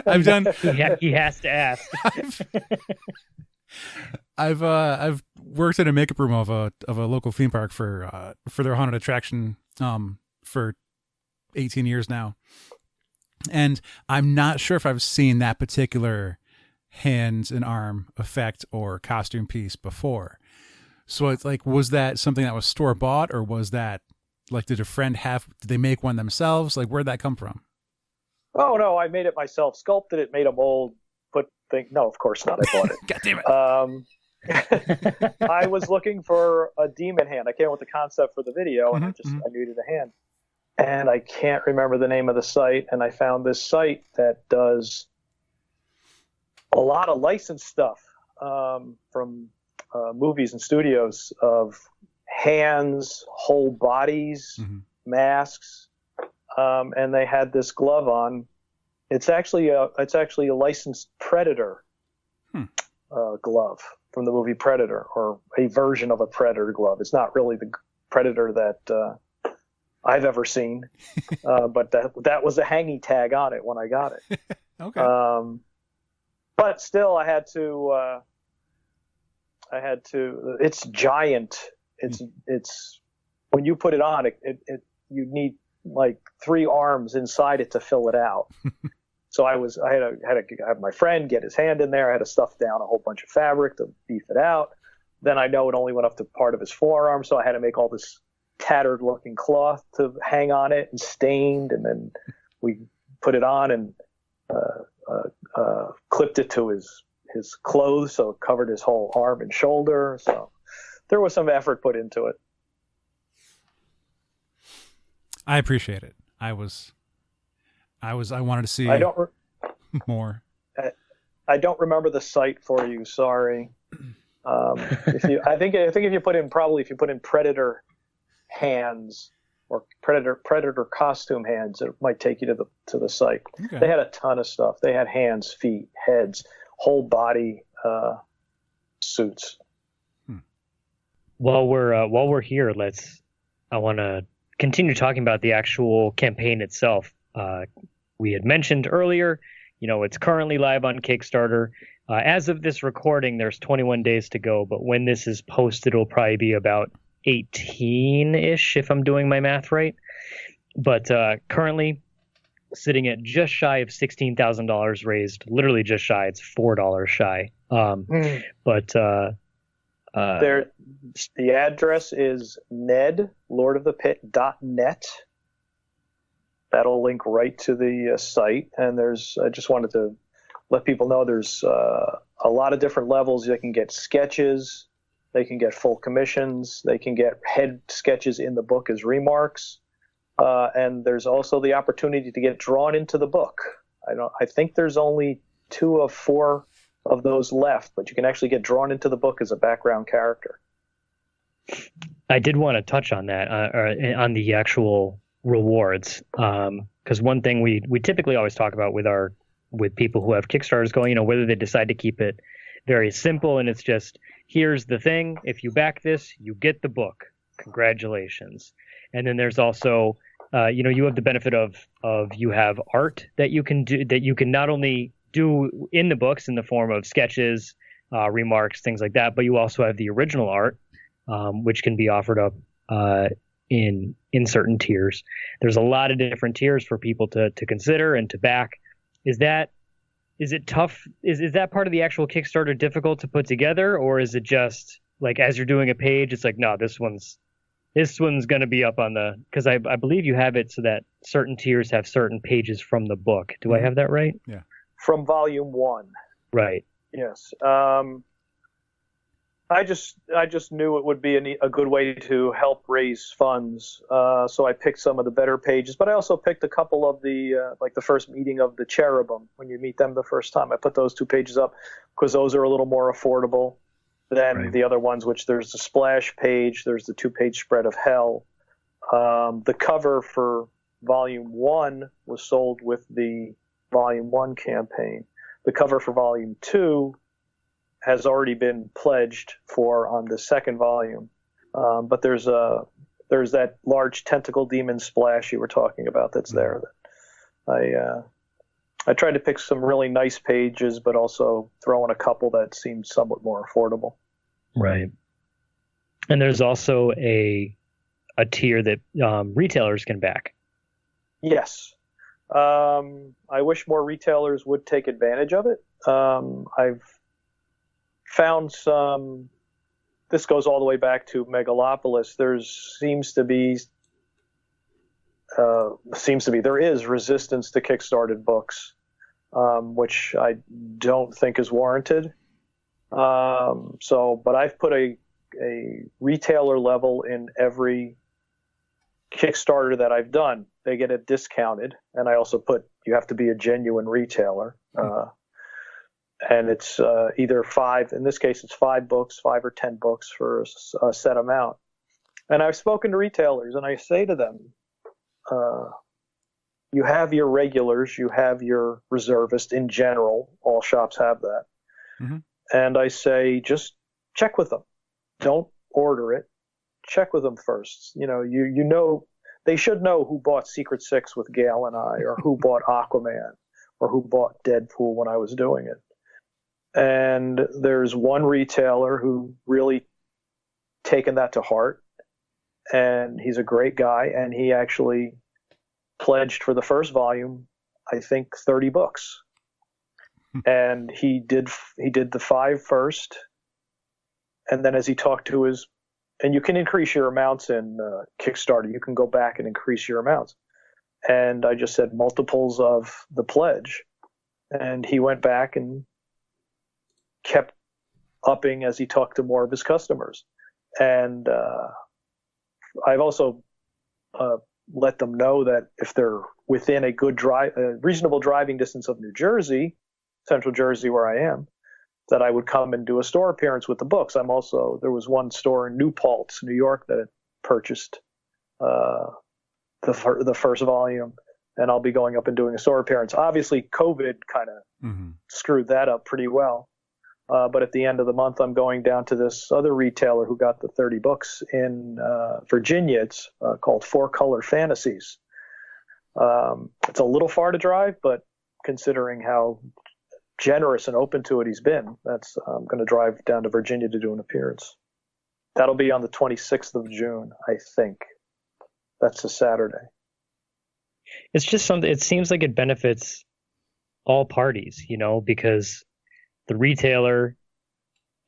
I've done. He has to ask. I've worked in a makeup room of a local theme park for their haunted attraction for 18 years now, and I'm not sure if I've seen that particular hands and arm effect or costume piece before. So it's like, was that something that was store bought, or was that like, did they make one themselves? Like, where'd that come from? Oh no, I made it myself, sculpted it, made a mold, no, of course not. I bought it. God damn it. I was looking for a demon hand. I came up with the concept for the video, and I needed a hand. And I can't remember the name of the site, and I found this site that does a lot of licensed stuff from movies and studios of hands, whole bodies, masks, and they had this glove on. It's actually a licensed Predator glove from the movie Predator, or a version of a Predator glove. It's not really the Predator that I've ever seen, but that was a hanging tag on it when I got it. Okay. But still, I had to. It's giant. It's when you put it on, you need like 3 arms inside it to fill it out. So I had to have my friend get his hand in there. I had to stuff down a whole bunch of fabric to beef it out. Then I know it only went up to part of his forearm, so I had to make all this tattered looking cloth to hang on it and stained, and then we put it on and clipped it to his clothes, so it covered his whole arm and shoulder. So there was some effort put into it. I appreciate it. I wanted to see more. I don't remember the site for you. Sorry. I think if you put in Predator hands or Predator costume hands, it might take you to the site. Okay. They had a ton of stuff. They had hands, feet, heads, whole body suits. While we're here, I want to continue talking about the actual campaign itself. We had mentioned earlier, it's currently live on Kickstarter. As of this recording, there's 21 days to go, but when this is posted, it'll probably be about 18-ish, if I'm doing my math right. But currently sitting at just shy of $16,000 raised, literally just shy. It's $4 shy. But the address is nedlordofthepit.net. That'll link right to the site. And I just wanted to let people know there's a lot of different levels. They can get sketches, they can get full commissions, they can get head sketches in the book as remarks. And there's also the opportunity to get drawn into the book. I think there's only 2 of 4 of those left, but you can actually get drawn into the book as a background character. I did want to touch on that, on the actual rewards, because one thing we typically always talk about with people who have Kickstarters going, whether they decide to keep it very simple and it's just, here's the thing, if you back this, you get the book, congratulations. And then there's also you have the benefit of you have art that you can do, that you can not only do in the books in the form of sketches, remarks, things like that, but you also have the original art, which can be offered up in certain tiers. There's a lot of different tiers for people to consider and to back. Is it tough? Is that part of the actual Kickstarter difficult to put together, or is it just like as you're doing a page, it's like, no, this one's going to be up on because I believe you have it so that certain tiers have certain pages from the book. Do I have that right? Yeah. From volume 1. Right. Yes. I just knew it would be a good way to help raise funds. So I picked some of the better pages, but I also picked a couple of the, like the first meeting of the cherubim, when you meet them the first time. I put those 2 pages up because those are a little more affordable than the other ones, which there's the splash page, there's the 2-page spread of hell. The cover for volume 1 was sold with the volume 1 campaign. the cover for volume 2 has already been pledged for on the second volume. But there's that large tentacle demon splash you were talking about that's there. That I tried to pick some really nice pages, but also throw in a couple that seemed somewhat more affordable. Right. And there's also a tier that retailers can back. Yes. I wish more retailers would take advantage of it. I've found some, this goes all the way back to Megalopolis. There is resistance to Kickstarted books, which I don't think is warranted. But I've put a retailer level in every Kickstarter that I've done. They get it discounted, and I also put you have to be a genuine retailer. And it's either 5, in this case it's 5 books, 5 or 10 books for a set amount. And I've spoken to retailers, and I say to them, you have your regulars, you have your reservists in general. All shops have that. Mm-hmm. And I say, just check with them. Don't order it. Check with them first. You know, they should know who bought Secret Six with Gail and I, or who bought Aquaman, or who bought Deadpool when I was doing it. And there's one retailer who really taken that to heart, and he's a great guy, and he actually pledged for the first volume, I think 30 books. And he did the 5 first, and then as he talked to his, and you can increase your amounts in Kickstarter, you can go back and increase your amounts. And I just said multiples of the pledge, and he went back and kept upping as he talked to more of his customers. And I've also let them know that if they're within a good reasonable driving distance of New Jersey, Central Jersey, where I am, that I would come and do a store appearance with the books. There was one store in New Paltz, New York, that had purchased the first volume, and I'll be going up and doing a store appearance. Obviously, COVID kind of screwed that up pretty well. But at the end of the month, I'm going down to this other retailer who got the 30 books in Virginia. It's called Four Color Fantasies. It's a little far to drive, but considering how generous and open to it he's been, I'm going to drive down to Virginia to do an appearance. That'll be on the 26th of June, I think. That's a Saturday. It's just something, it seems like it benefits all parties, because the retailer,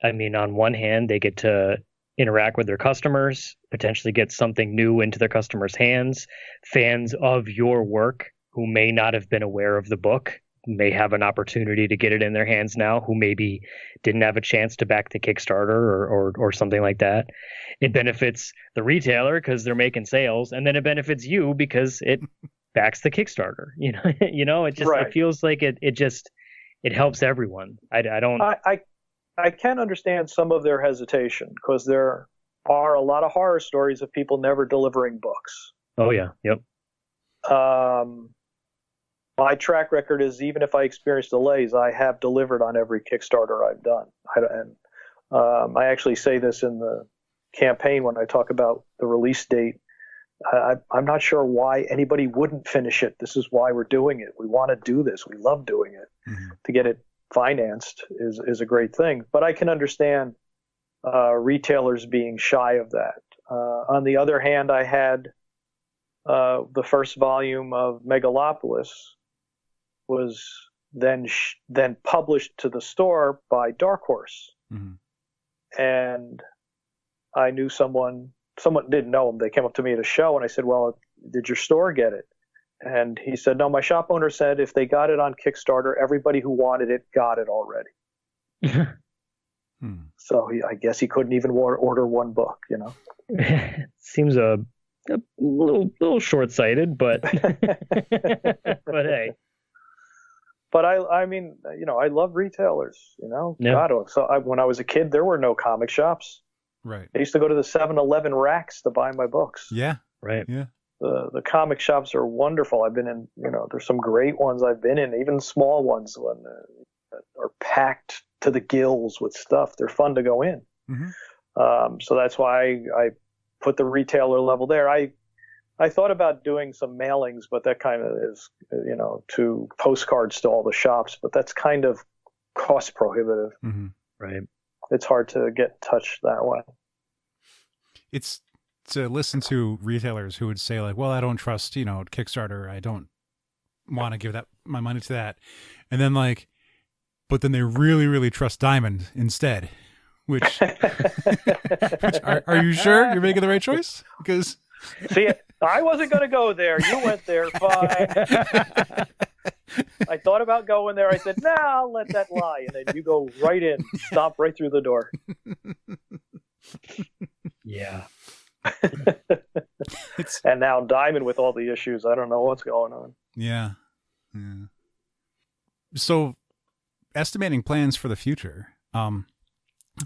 on one hand, they get to interact with their customers, potentially get something new into their customers' hands. Fans of your work who may not have been aware of the book may have an opportunity to get it in their hands now, who maybe didn't have a chance to back the Kickstarter or something like that. It benefits the retailer because they're making sales, and then it benefits you because it backs the Kickstarter. It just right. It feels like it helps everyone. I can understand some of their hesitation, because there are a lot of horror stories of people never delivering books. Oh yeah, yep. My track record is, even if I experience delays, I have delivered on every Kickstarter I've done. I actually say this in the campaign when I talk about the release date. I'm not sure why anybody wouldn't finish it. This is why we're doing it. We want to do this. We love doing it. Mm-hmm. To get it financed is a great thing. But I can understand retailers being shy of that. On the other hand, I had the first volume of Megalopolis was then published to the store by Dark Horse. Mm-hmm. And I knew someone didn't know him. They came up to me at a show, and I said, well, did your store get it? And he said, no, my shop owner said if they got it on Kickstarter, everybody who wanted it got it already. So I guess he couldn't even order one book, Seems a little short-sighted, but but hey. But I love retailers, Yeah. God, when I was a kid, there were no comic shops. Right. I used to go to the 7-Eleven racks to buy my books. Yeah. Right. Yeah. The comic shops are wonderful. I've been in, there's some great ones I've been in, even small ones. packed to the gills with stuff. They're fun to go in. So that's why I put the retailer level there. I thought about doing some mailings, but that kind of is, to postcards to all the shops, but that's kind of cost prohibitive. Right. It's hard to get in touch that way. It's to listen to retailers who would say like, well, I don't trust, Kickstarter. I don't want to give my money to that. And then but then they really, really trust Diamond instead, which are you sure you're making the right choice? Because see, I wasn't going to go there. You went there. Fine. I thought about going there. I said, nah, I'll let that lie. And then you go right in, stomp right through the door. Yeah. And now Diamond with all the issues. I don't know what's going on. Yeah. So estimating plans for the future,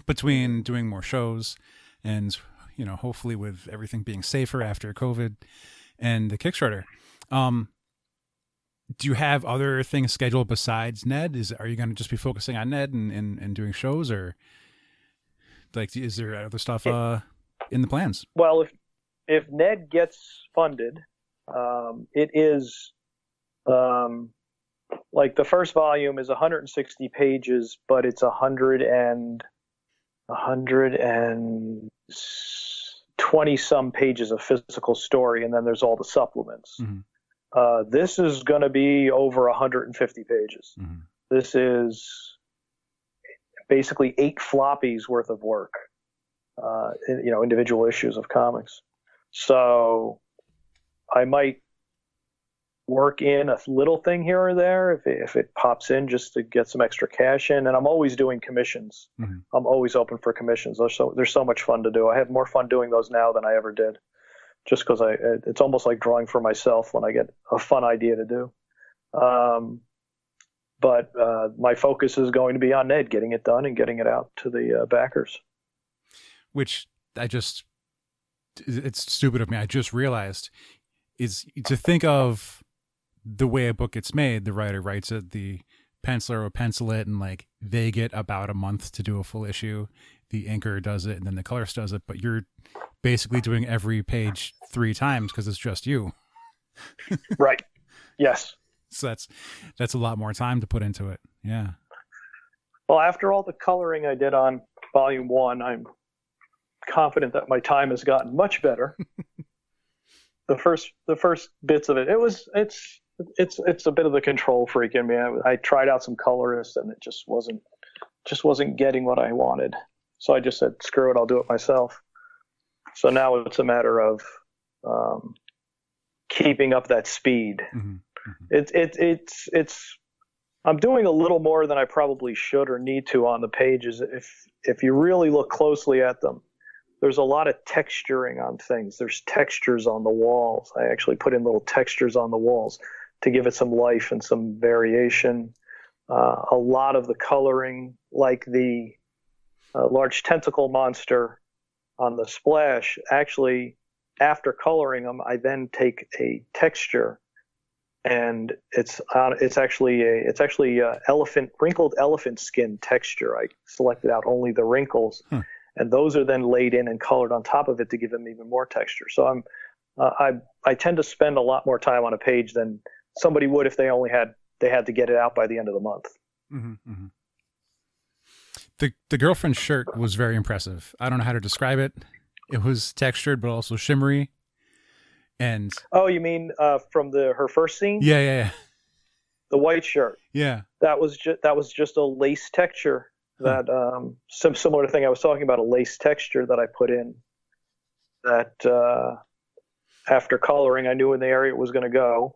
between doing more shows and, hopefully with everything being safer after COVID and the Kickstarter, do you have other things scheduled besides Ned? Are you going to just be focusing on Ned and doing shows, or is there other stuff in the plans? Well, if Ned gets funded, it is the first volume is 160 pages, but it's 120 some pages of physical story, and then there's all the supplements. This is going to be over 150 pages. This is basically 8 floppies worth of work, individual issues of comics. So I might work in a little thing here or there if it pops in, just to get some extra cash in. And I'm always doing commissions. I'm always open for commissions. There's so much fun to do. I have more fun doing those now than I ever did, just because it's almost like drawing for myself when I get a fun idea to do. But my focus is going to be on Ned, getting it done and getting it out to the backers. Which it's stupid of me, I just realized, is to think of the way a book gets made. The writer writes it, the penciler will pencil it, and they get about a month to do a full issue. The inker does it, and then the colorist does it. But you're basically doing every page 3 times because it's just you. Right. Yes. So that's a lot more time to put into it. Yeah. Well, after all the coloring I did on volume 1, I'm confident that my time has gotten much better. The first bits of it's a bit of the control freak in me. I tried out some colorists and it just wasn't getting what I wanted. So I just said, screw it, I'll do it myself. So now it's a matter of keeping up that speed. I'm doing a little more than I probably should or need to on the pages. If you really look closely at them, there's a lot of texturing on things. There's textures on the walls. I actually put in little textures on the walls to give it some life and some variation. A lot of the coloring, like the large tentacle monster on the splash, actually, after coloring them, I then take a texture, and it's actually wrinkled elephant skin texture. I selected out only the wrinkles. And those are then laid in and colored on top of it to give them even more texture. So I tend to spend a lot more time on a page than somebody would if they had to get it out by the end of the month. The girlfriend's shirt was very impressive. I don't know how to describe it. It was textured but also shimmery. And oh, you mean from her first scene? Yeah. The white shirt. Yeah. That was just a lace texture. That some similar thing I was talking about, a lace texture that I put in, that after coloring I knew in the area it was going to go,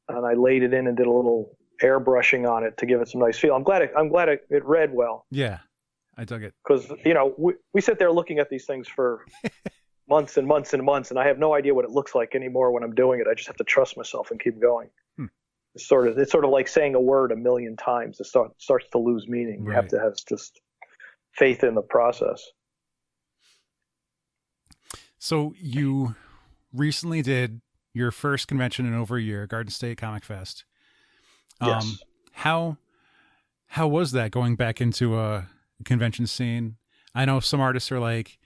and I laid it in and did a little airbrushing on it to give it some nice feel. I'm glad it read well. Yeah, I dug it, because we sit there looking at these things for months and months and months, and I have no idea what it looks like anymore when I'm doing it. I just have to trust myself and keep going. It's sort of like saying a word a million times. It starts to lose meaning. You have to have just faith in the process. So you recently did your first convention in over a year, Garden State Comic Fest. Yes. How How was that going back into a convention scene? I know some artists are like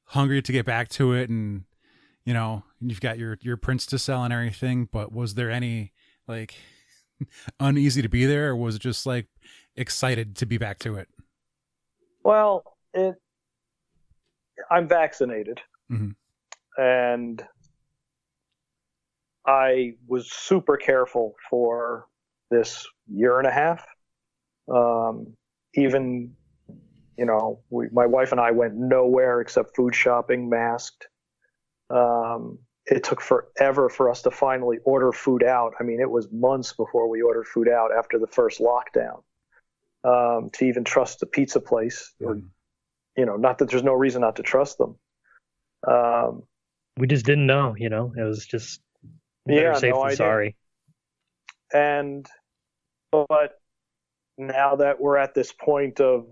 hungry to get back to it, and you know, you've got your prints to sell and everything, but was there any like uneasy to be there, or was it just like excited to be back to it? Well, I'm vaccinated, and I was super careful for this year and a half. Even, you know, my wife and I went nowhere except food shopping, masked. It took forever for us to finally order food out. I mean, it was months before we ordered food out after the first lockdown, to even trust the pizza place. Or, you know, not that there's no reason not to trust them. We just didn't know, you know, it was just better safe than sorry. But now that we're at this point of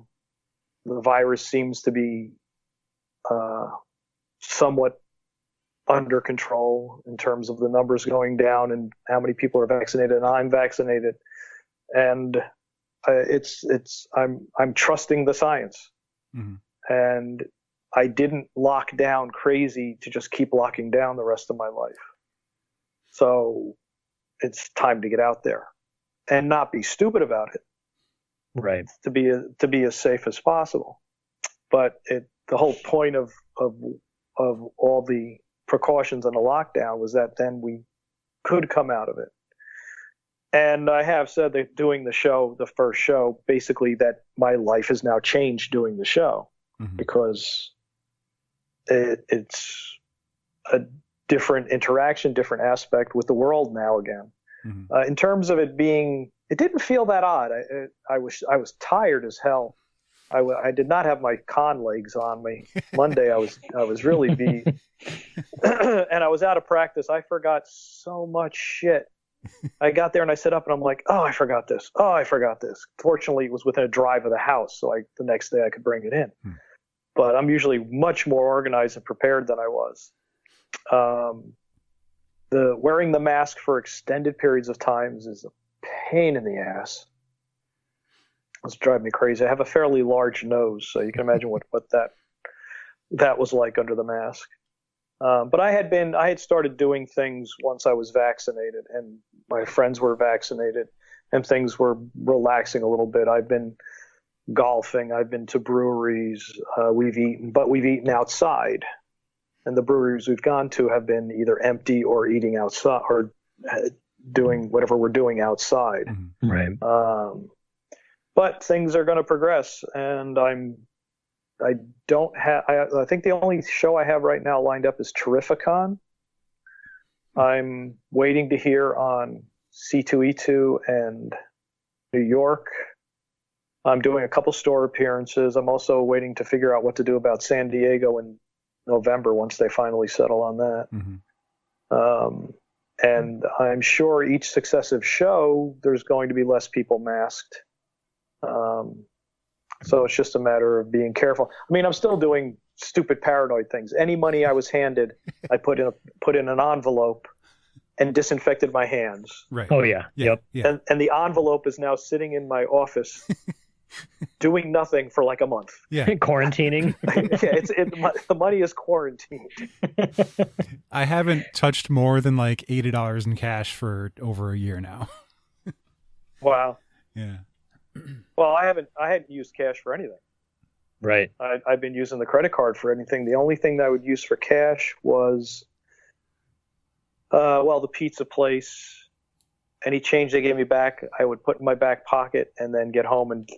the virus seems to be somewhat under control in terms of the numbers going down and how many people are vaccinated, and I'm vaccinated, and I'm trusting the science, and I didn't lock down crazy to just keep locking down the rest of my life. So it's time to get out there and not be stupid about it. Right. To be as safe as possible. But the whole point of all the precautions and the lockdown was that then we could come out of it. And I have said that doing the first show, basically that my life has now changed doing the show, because it's a different interaction, different aspect with the world now again. In terms of it being, it didn't feel that odd. I was tired as hell. I did not have my con legs on me. Monday I was really beat, and I was out of practice. I forgot so much shit. I got there and I set up and I'm like, oh, I forgot this. Oh, I forgot this. Fortunately, it was within a drive of the house, so the next day I could bring it in. But I'm usually much more organized and prepared than I was. The wearing the mask for extended periods of times is a pain in the ass. It's driving me crazy. I have a fairly large nose, so you can imagine what that was like under the mask. But I had started doing things once I was vaccinated, and my friends were vaccinated, and things were relaxing a little bit. I've been golfing. I've been to breweries. We've eaten outside. And the breweries we've gone to have been either empty or eating outside or doing whatever we're doing outside. Right. But things are going to progress, and I think the only show I have right now lined up is Terrificon. I'm waiting to hear on C2E2 and New York. I'm doing a couple store appearances. I'm also waiting to figure out what to do about San Diego in November once they finally settle on that. And I'm sure each successive show there's going to be less people masked. So it's just a matter of being careful. I mean, I'm still doing stupid paranoid things. Any money I was handed, I put in an envelope and disinfected my hands. Right. Oh yeah. Yep. Yeah. And the envelope is now sitting in my office doing nothing for like a month. Yeah. Quarantining. The money is quarantined. I haven't touched more than like $80 in cash for over a year now. Wow. Yeah. Well, I hadn't used cash for anything. Right. I've been using the credit card for anything. The only thing that I would use for cash was, the pizza place. Any change they gave me back, I would put in my back pocket and then get home and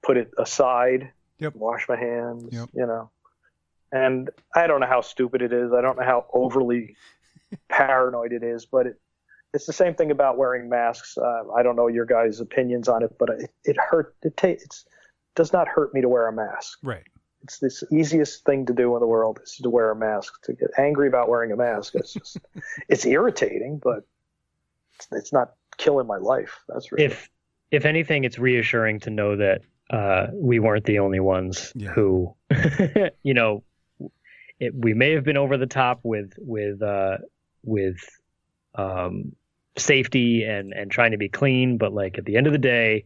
put it aside. Yep. Wash my hands. Yep. You know. And I don't know how stupid it is. I don't know how overly paranoid it is, but it's the same thing about wearing masks. I don't know your guys' opinions on it, but it does not hurt me to wear a mask. Right. It's the easiest thing to do in the world is to wear a mask. To get angry about wearing a mask, it's irritating, but it's not killing my life. That's for sure. If anything, it's reassuring to know that we weren't the only ones who, you know, we may have been over the top with safety and trying to be clean, but like at the end of the day,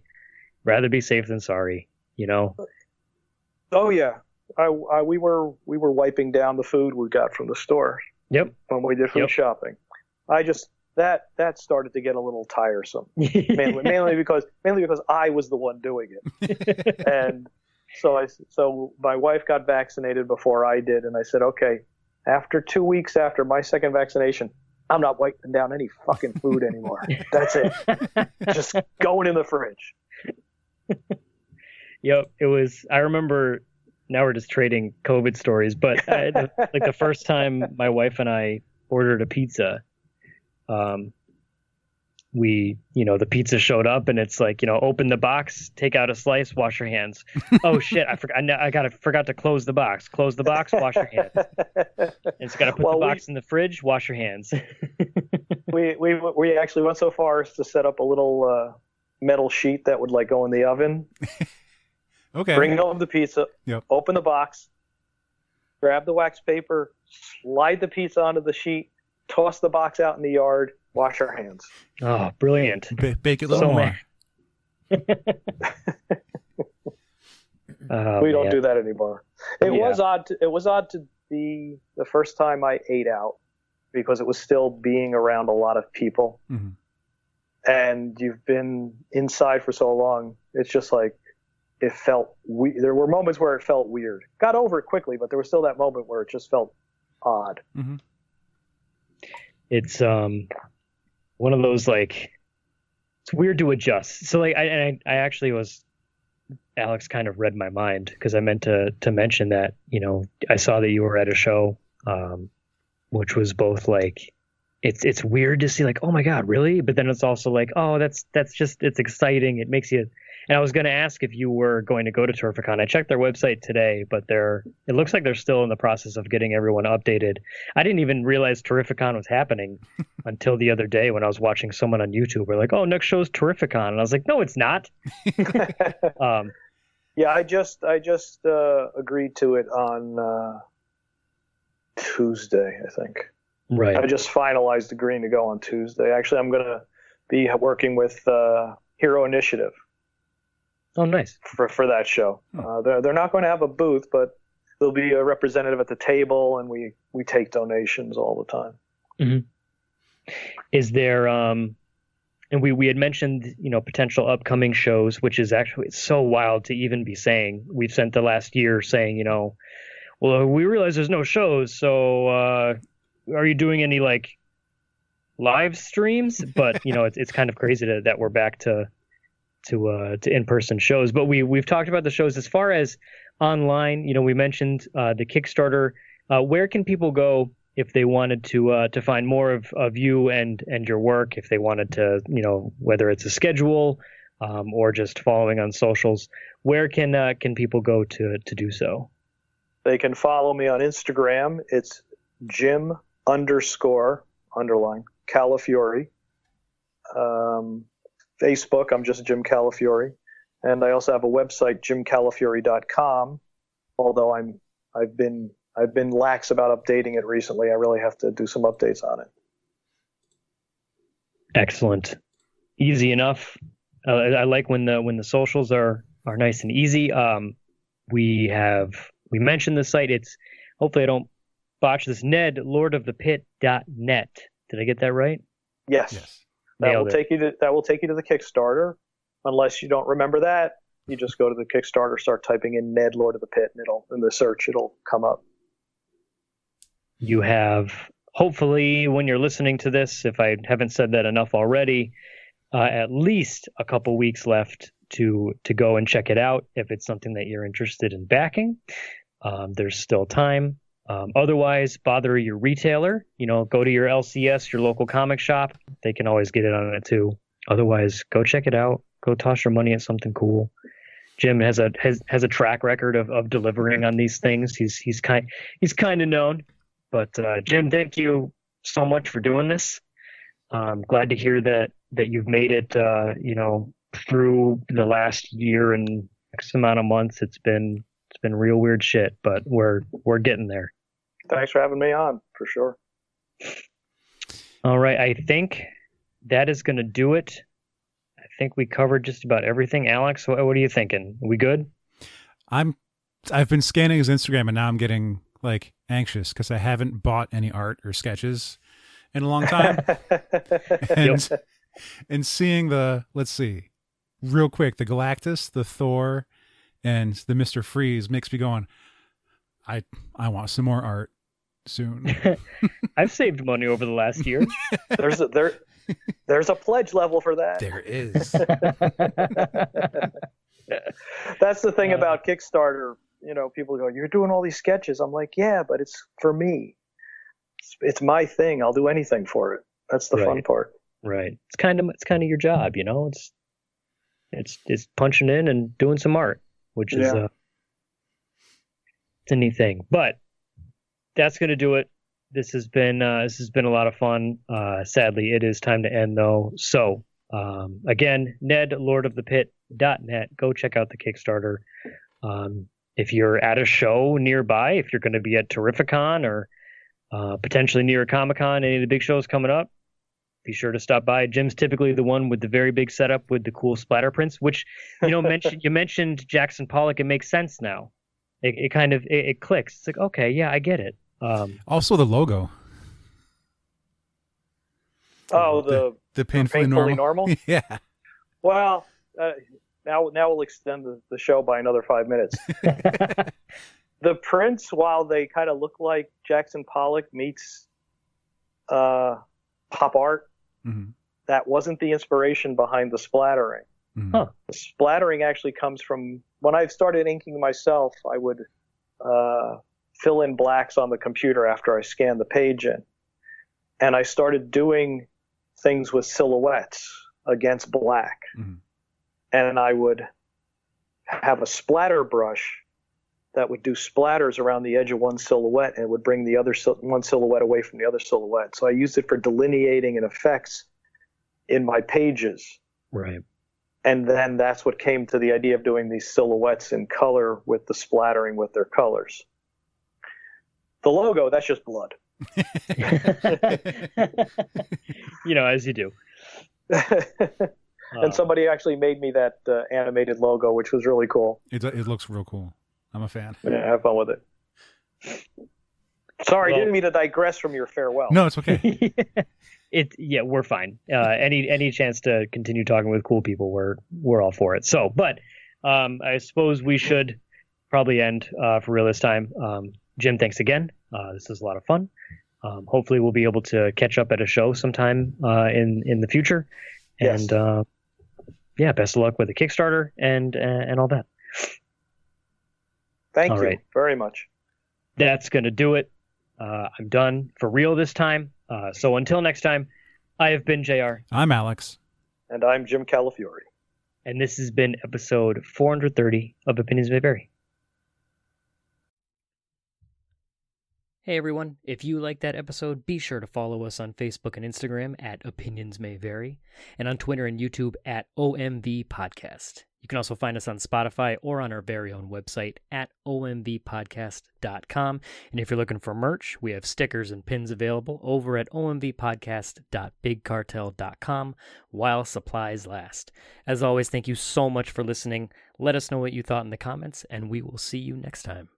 rather be safe than sorry, you know? Oh yeah. We were wiping down the food we got from the store. Yep. When we did food shopping. That started to get a little tiresome. mainly because I was the one doing it. And so my wife got vaccinated before I did, and I said, okay, after 2 weeks after my second vaccination, I'm not wiping down any fucking food anymore. That's it. Just going in the fridge. Yep. I remember, now we're just trading COVID stories, but like the first time my wife and I ordered a pizza, the pizza showed up and it's like, open the box, take out a slice, wash your hands. Oh shit, I forgot to close the box, wash your hands. It's got to put the box in the fridge, wash your hands. we actually went so far as to set up a little metal sheet that would like go in the oven. Okay. Bring home the pizza, open the box, grab the wax paper, slide the pizza onto the sheet, toss the box out in the yard, wash our hands. Oh, brilliant. Bake it a little more. We don't do that anymore. It was odd to be the first time I ate out because it was still being around a lot of people. Mm-hmm. And you've been inside for so long. It's just like, it felt there were moments where it felt weird. Got over it quickly, but there was still that moment where it just felt odd. Mm-hmm. It's one of those, like, it's weird to adjust. So like I actually was, Alex kind of read my mind because I meant to mention that, I saw that you were at a show, which was both like, it's weird to see, like, oh my God, really? But then it's also like, oh, that's just, it's exciting. It makes you. And I was going to ask if you were going to go to Terrificon. I checked their website today, but it looks like they're still in the process of getting everyone updated. I didn't even realize Terrificon was happening until the other day when I was watching someone on YouTube. We're like, oh, next show's Terrificon. And I was like, no, it's not. Yeah, I just agreed to it on Tuesday, I think. Right. I just finalized agreeing to go on Tuesday. Actually, I'm going to be working with Hero Initiative. Oh, nice. For that show. They're not going to have a booth, but there'll be a representative at the table, and we take donations all the time. Mm-hmm. Is there, and we had mentioned, potential upcoming shows, which is actually, it's so wild to even be saying. We've spent the last year saying, well, we realize there's no shows, so are you doing any, like, live streams? But, it's kind of crazy that we're back to in-person shows. But we've talked about the shows as far as online. We mentioned the Kickstarter. Where can people go if they wanted to find more of you and your work? If they wanted to, whether it's a schedule or just following on socials, where can people go to do so? They can follow me on Instagram. It's Jim_Calafiore. Facebook, I'm just Jim Calafiore, and I also have a website, jimcalafiore.com. Although I've been lax about updating it recently. I really have to do some updates on it. Excellent, easy enough. I like when the socials are nice and easy. We mentioned the site. It's, hopefully I don't botch this, Ned, lordofthepit.net. Did I get that right? Yes. That will take you to the Kickstarter. Unless you don't remember that, you just go to the Kickstarter, start typing in Ned Lord of the Pit, and in the search it'll come up. You have, hopefully, when you're listening to this, if I haven't said that enough already, at least a couple weeks left to go and check it out if it's something that you're interested in backing. There's still time. Otherwise, bother your retailer. Go to your LCS, your local comic shop. They can always get it on it too. Otherwise, go check it out. Go toss your money at something cool. Jim has a track record of delivering on these things. He's kind of known. But Jim, thank you so much for doing this. I'm glad to hear that you've made it. Through the last year and X amount of months. It's been real weird shit, but we're getting there. Thanks for having me on, for sure. All right. I think that is going to do it. I think we covered just about everything. Alex, what are you thinking? We good? I've been scanning his Instagram and now I'm getting like anxious because I haven't bought any art or sketches in a long time. and seeing let's see, real quick, the Galactus, the Thor, and the Mr. Freeze makes me going, I want some more art soon. I've saved money over the last year. There's a pledge level for that. There is. That's the thing about Kickstarter. You know, people go, "You're doing all these sketches." I'm like, "Yeah, but it's for me. It's my thing. I'll do anything for it." That's the fun part. Right. It's kind of your job, you know. It's punching in and doing some art, which is it's a neat thing. But that's going to do it. This has been a lot of fun. Sadly, it is time to end though. So again, nedlordofthepit.net. Go check out the Kickstarter. If you're at a show nearby, if you're going to be at Terrificon or potentially near a Comic-Con, any of the big shows coming up, be sure to stop by. Jim's typically the one with the very big setup with the cool splatter prints, which, you mentioned Jackson Pollock. It makes sense now. It kind of clicks. It's like, okay, yeah, I get it. Also the logo. Oh, the painfully normal. Yeah. Well, now we'll extend the show by another 5 minutes. The prints, while they kind of look like Jackson Pollock meets pop art, that wasn't the inspiration behind the splattering. Huh. The splattering actually comes from when I started inking myself. I would fill in blacks on the computer after I scanned the page in, and I started doing things with silhouettes against black. And I would have a splatter brush that would do splatters around the edge of one silhouette, and it would bring the other one silhouette away from the other silhouette. So I used it for delineating and effects in my pages. Right. And then that's what came to the idea of doing these silhouettes in color with the splattering with their colors. The logo, that's just blood. As you do. And somebody actually made me that animated logo, which was really cool. It looks real cool. I'm a fan. Yeah, have fun with it. Sorry, didn't mean to digress from your farewell. No, it's okay. We're fine. Any chance to continue talking with cool people, we're all for it. So, but I suppose we should probably end for real this time. Jim, thanks again. This was a lot of fun. Hopefully, we'll be able to catch up at a show sometime in the future. Yes. And best of luck with the Kickstarter and all that. Thank you very much. That's going to do it. I'm done for real this time. So until next time, I have been JR. I'm Alex. And I'm Jim Calafiore. And this has been episode 430 of Opinions May Vary. Hey everyone, if you liked that episode, be sure to follow us on Facebook and Instagram at Opinions May Vary, and on Twitter and YouTube at OMV Podcast. You can also find us on Spotify or on our very own website at omvpodcast.com. And if you're looking for merch, we have stickers and pins available over at omvpodcast.bigcartel.com while supplies last. As always, thank you so much for listening. Let us know what you thought in the comments, and we will see you next time.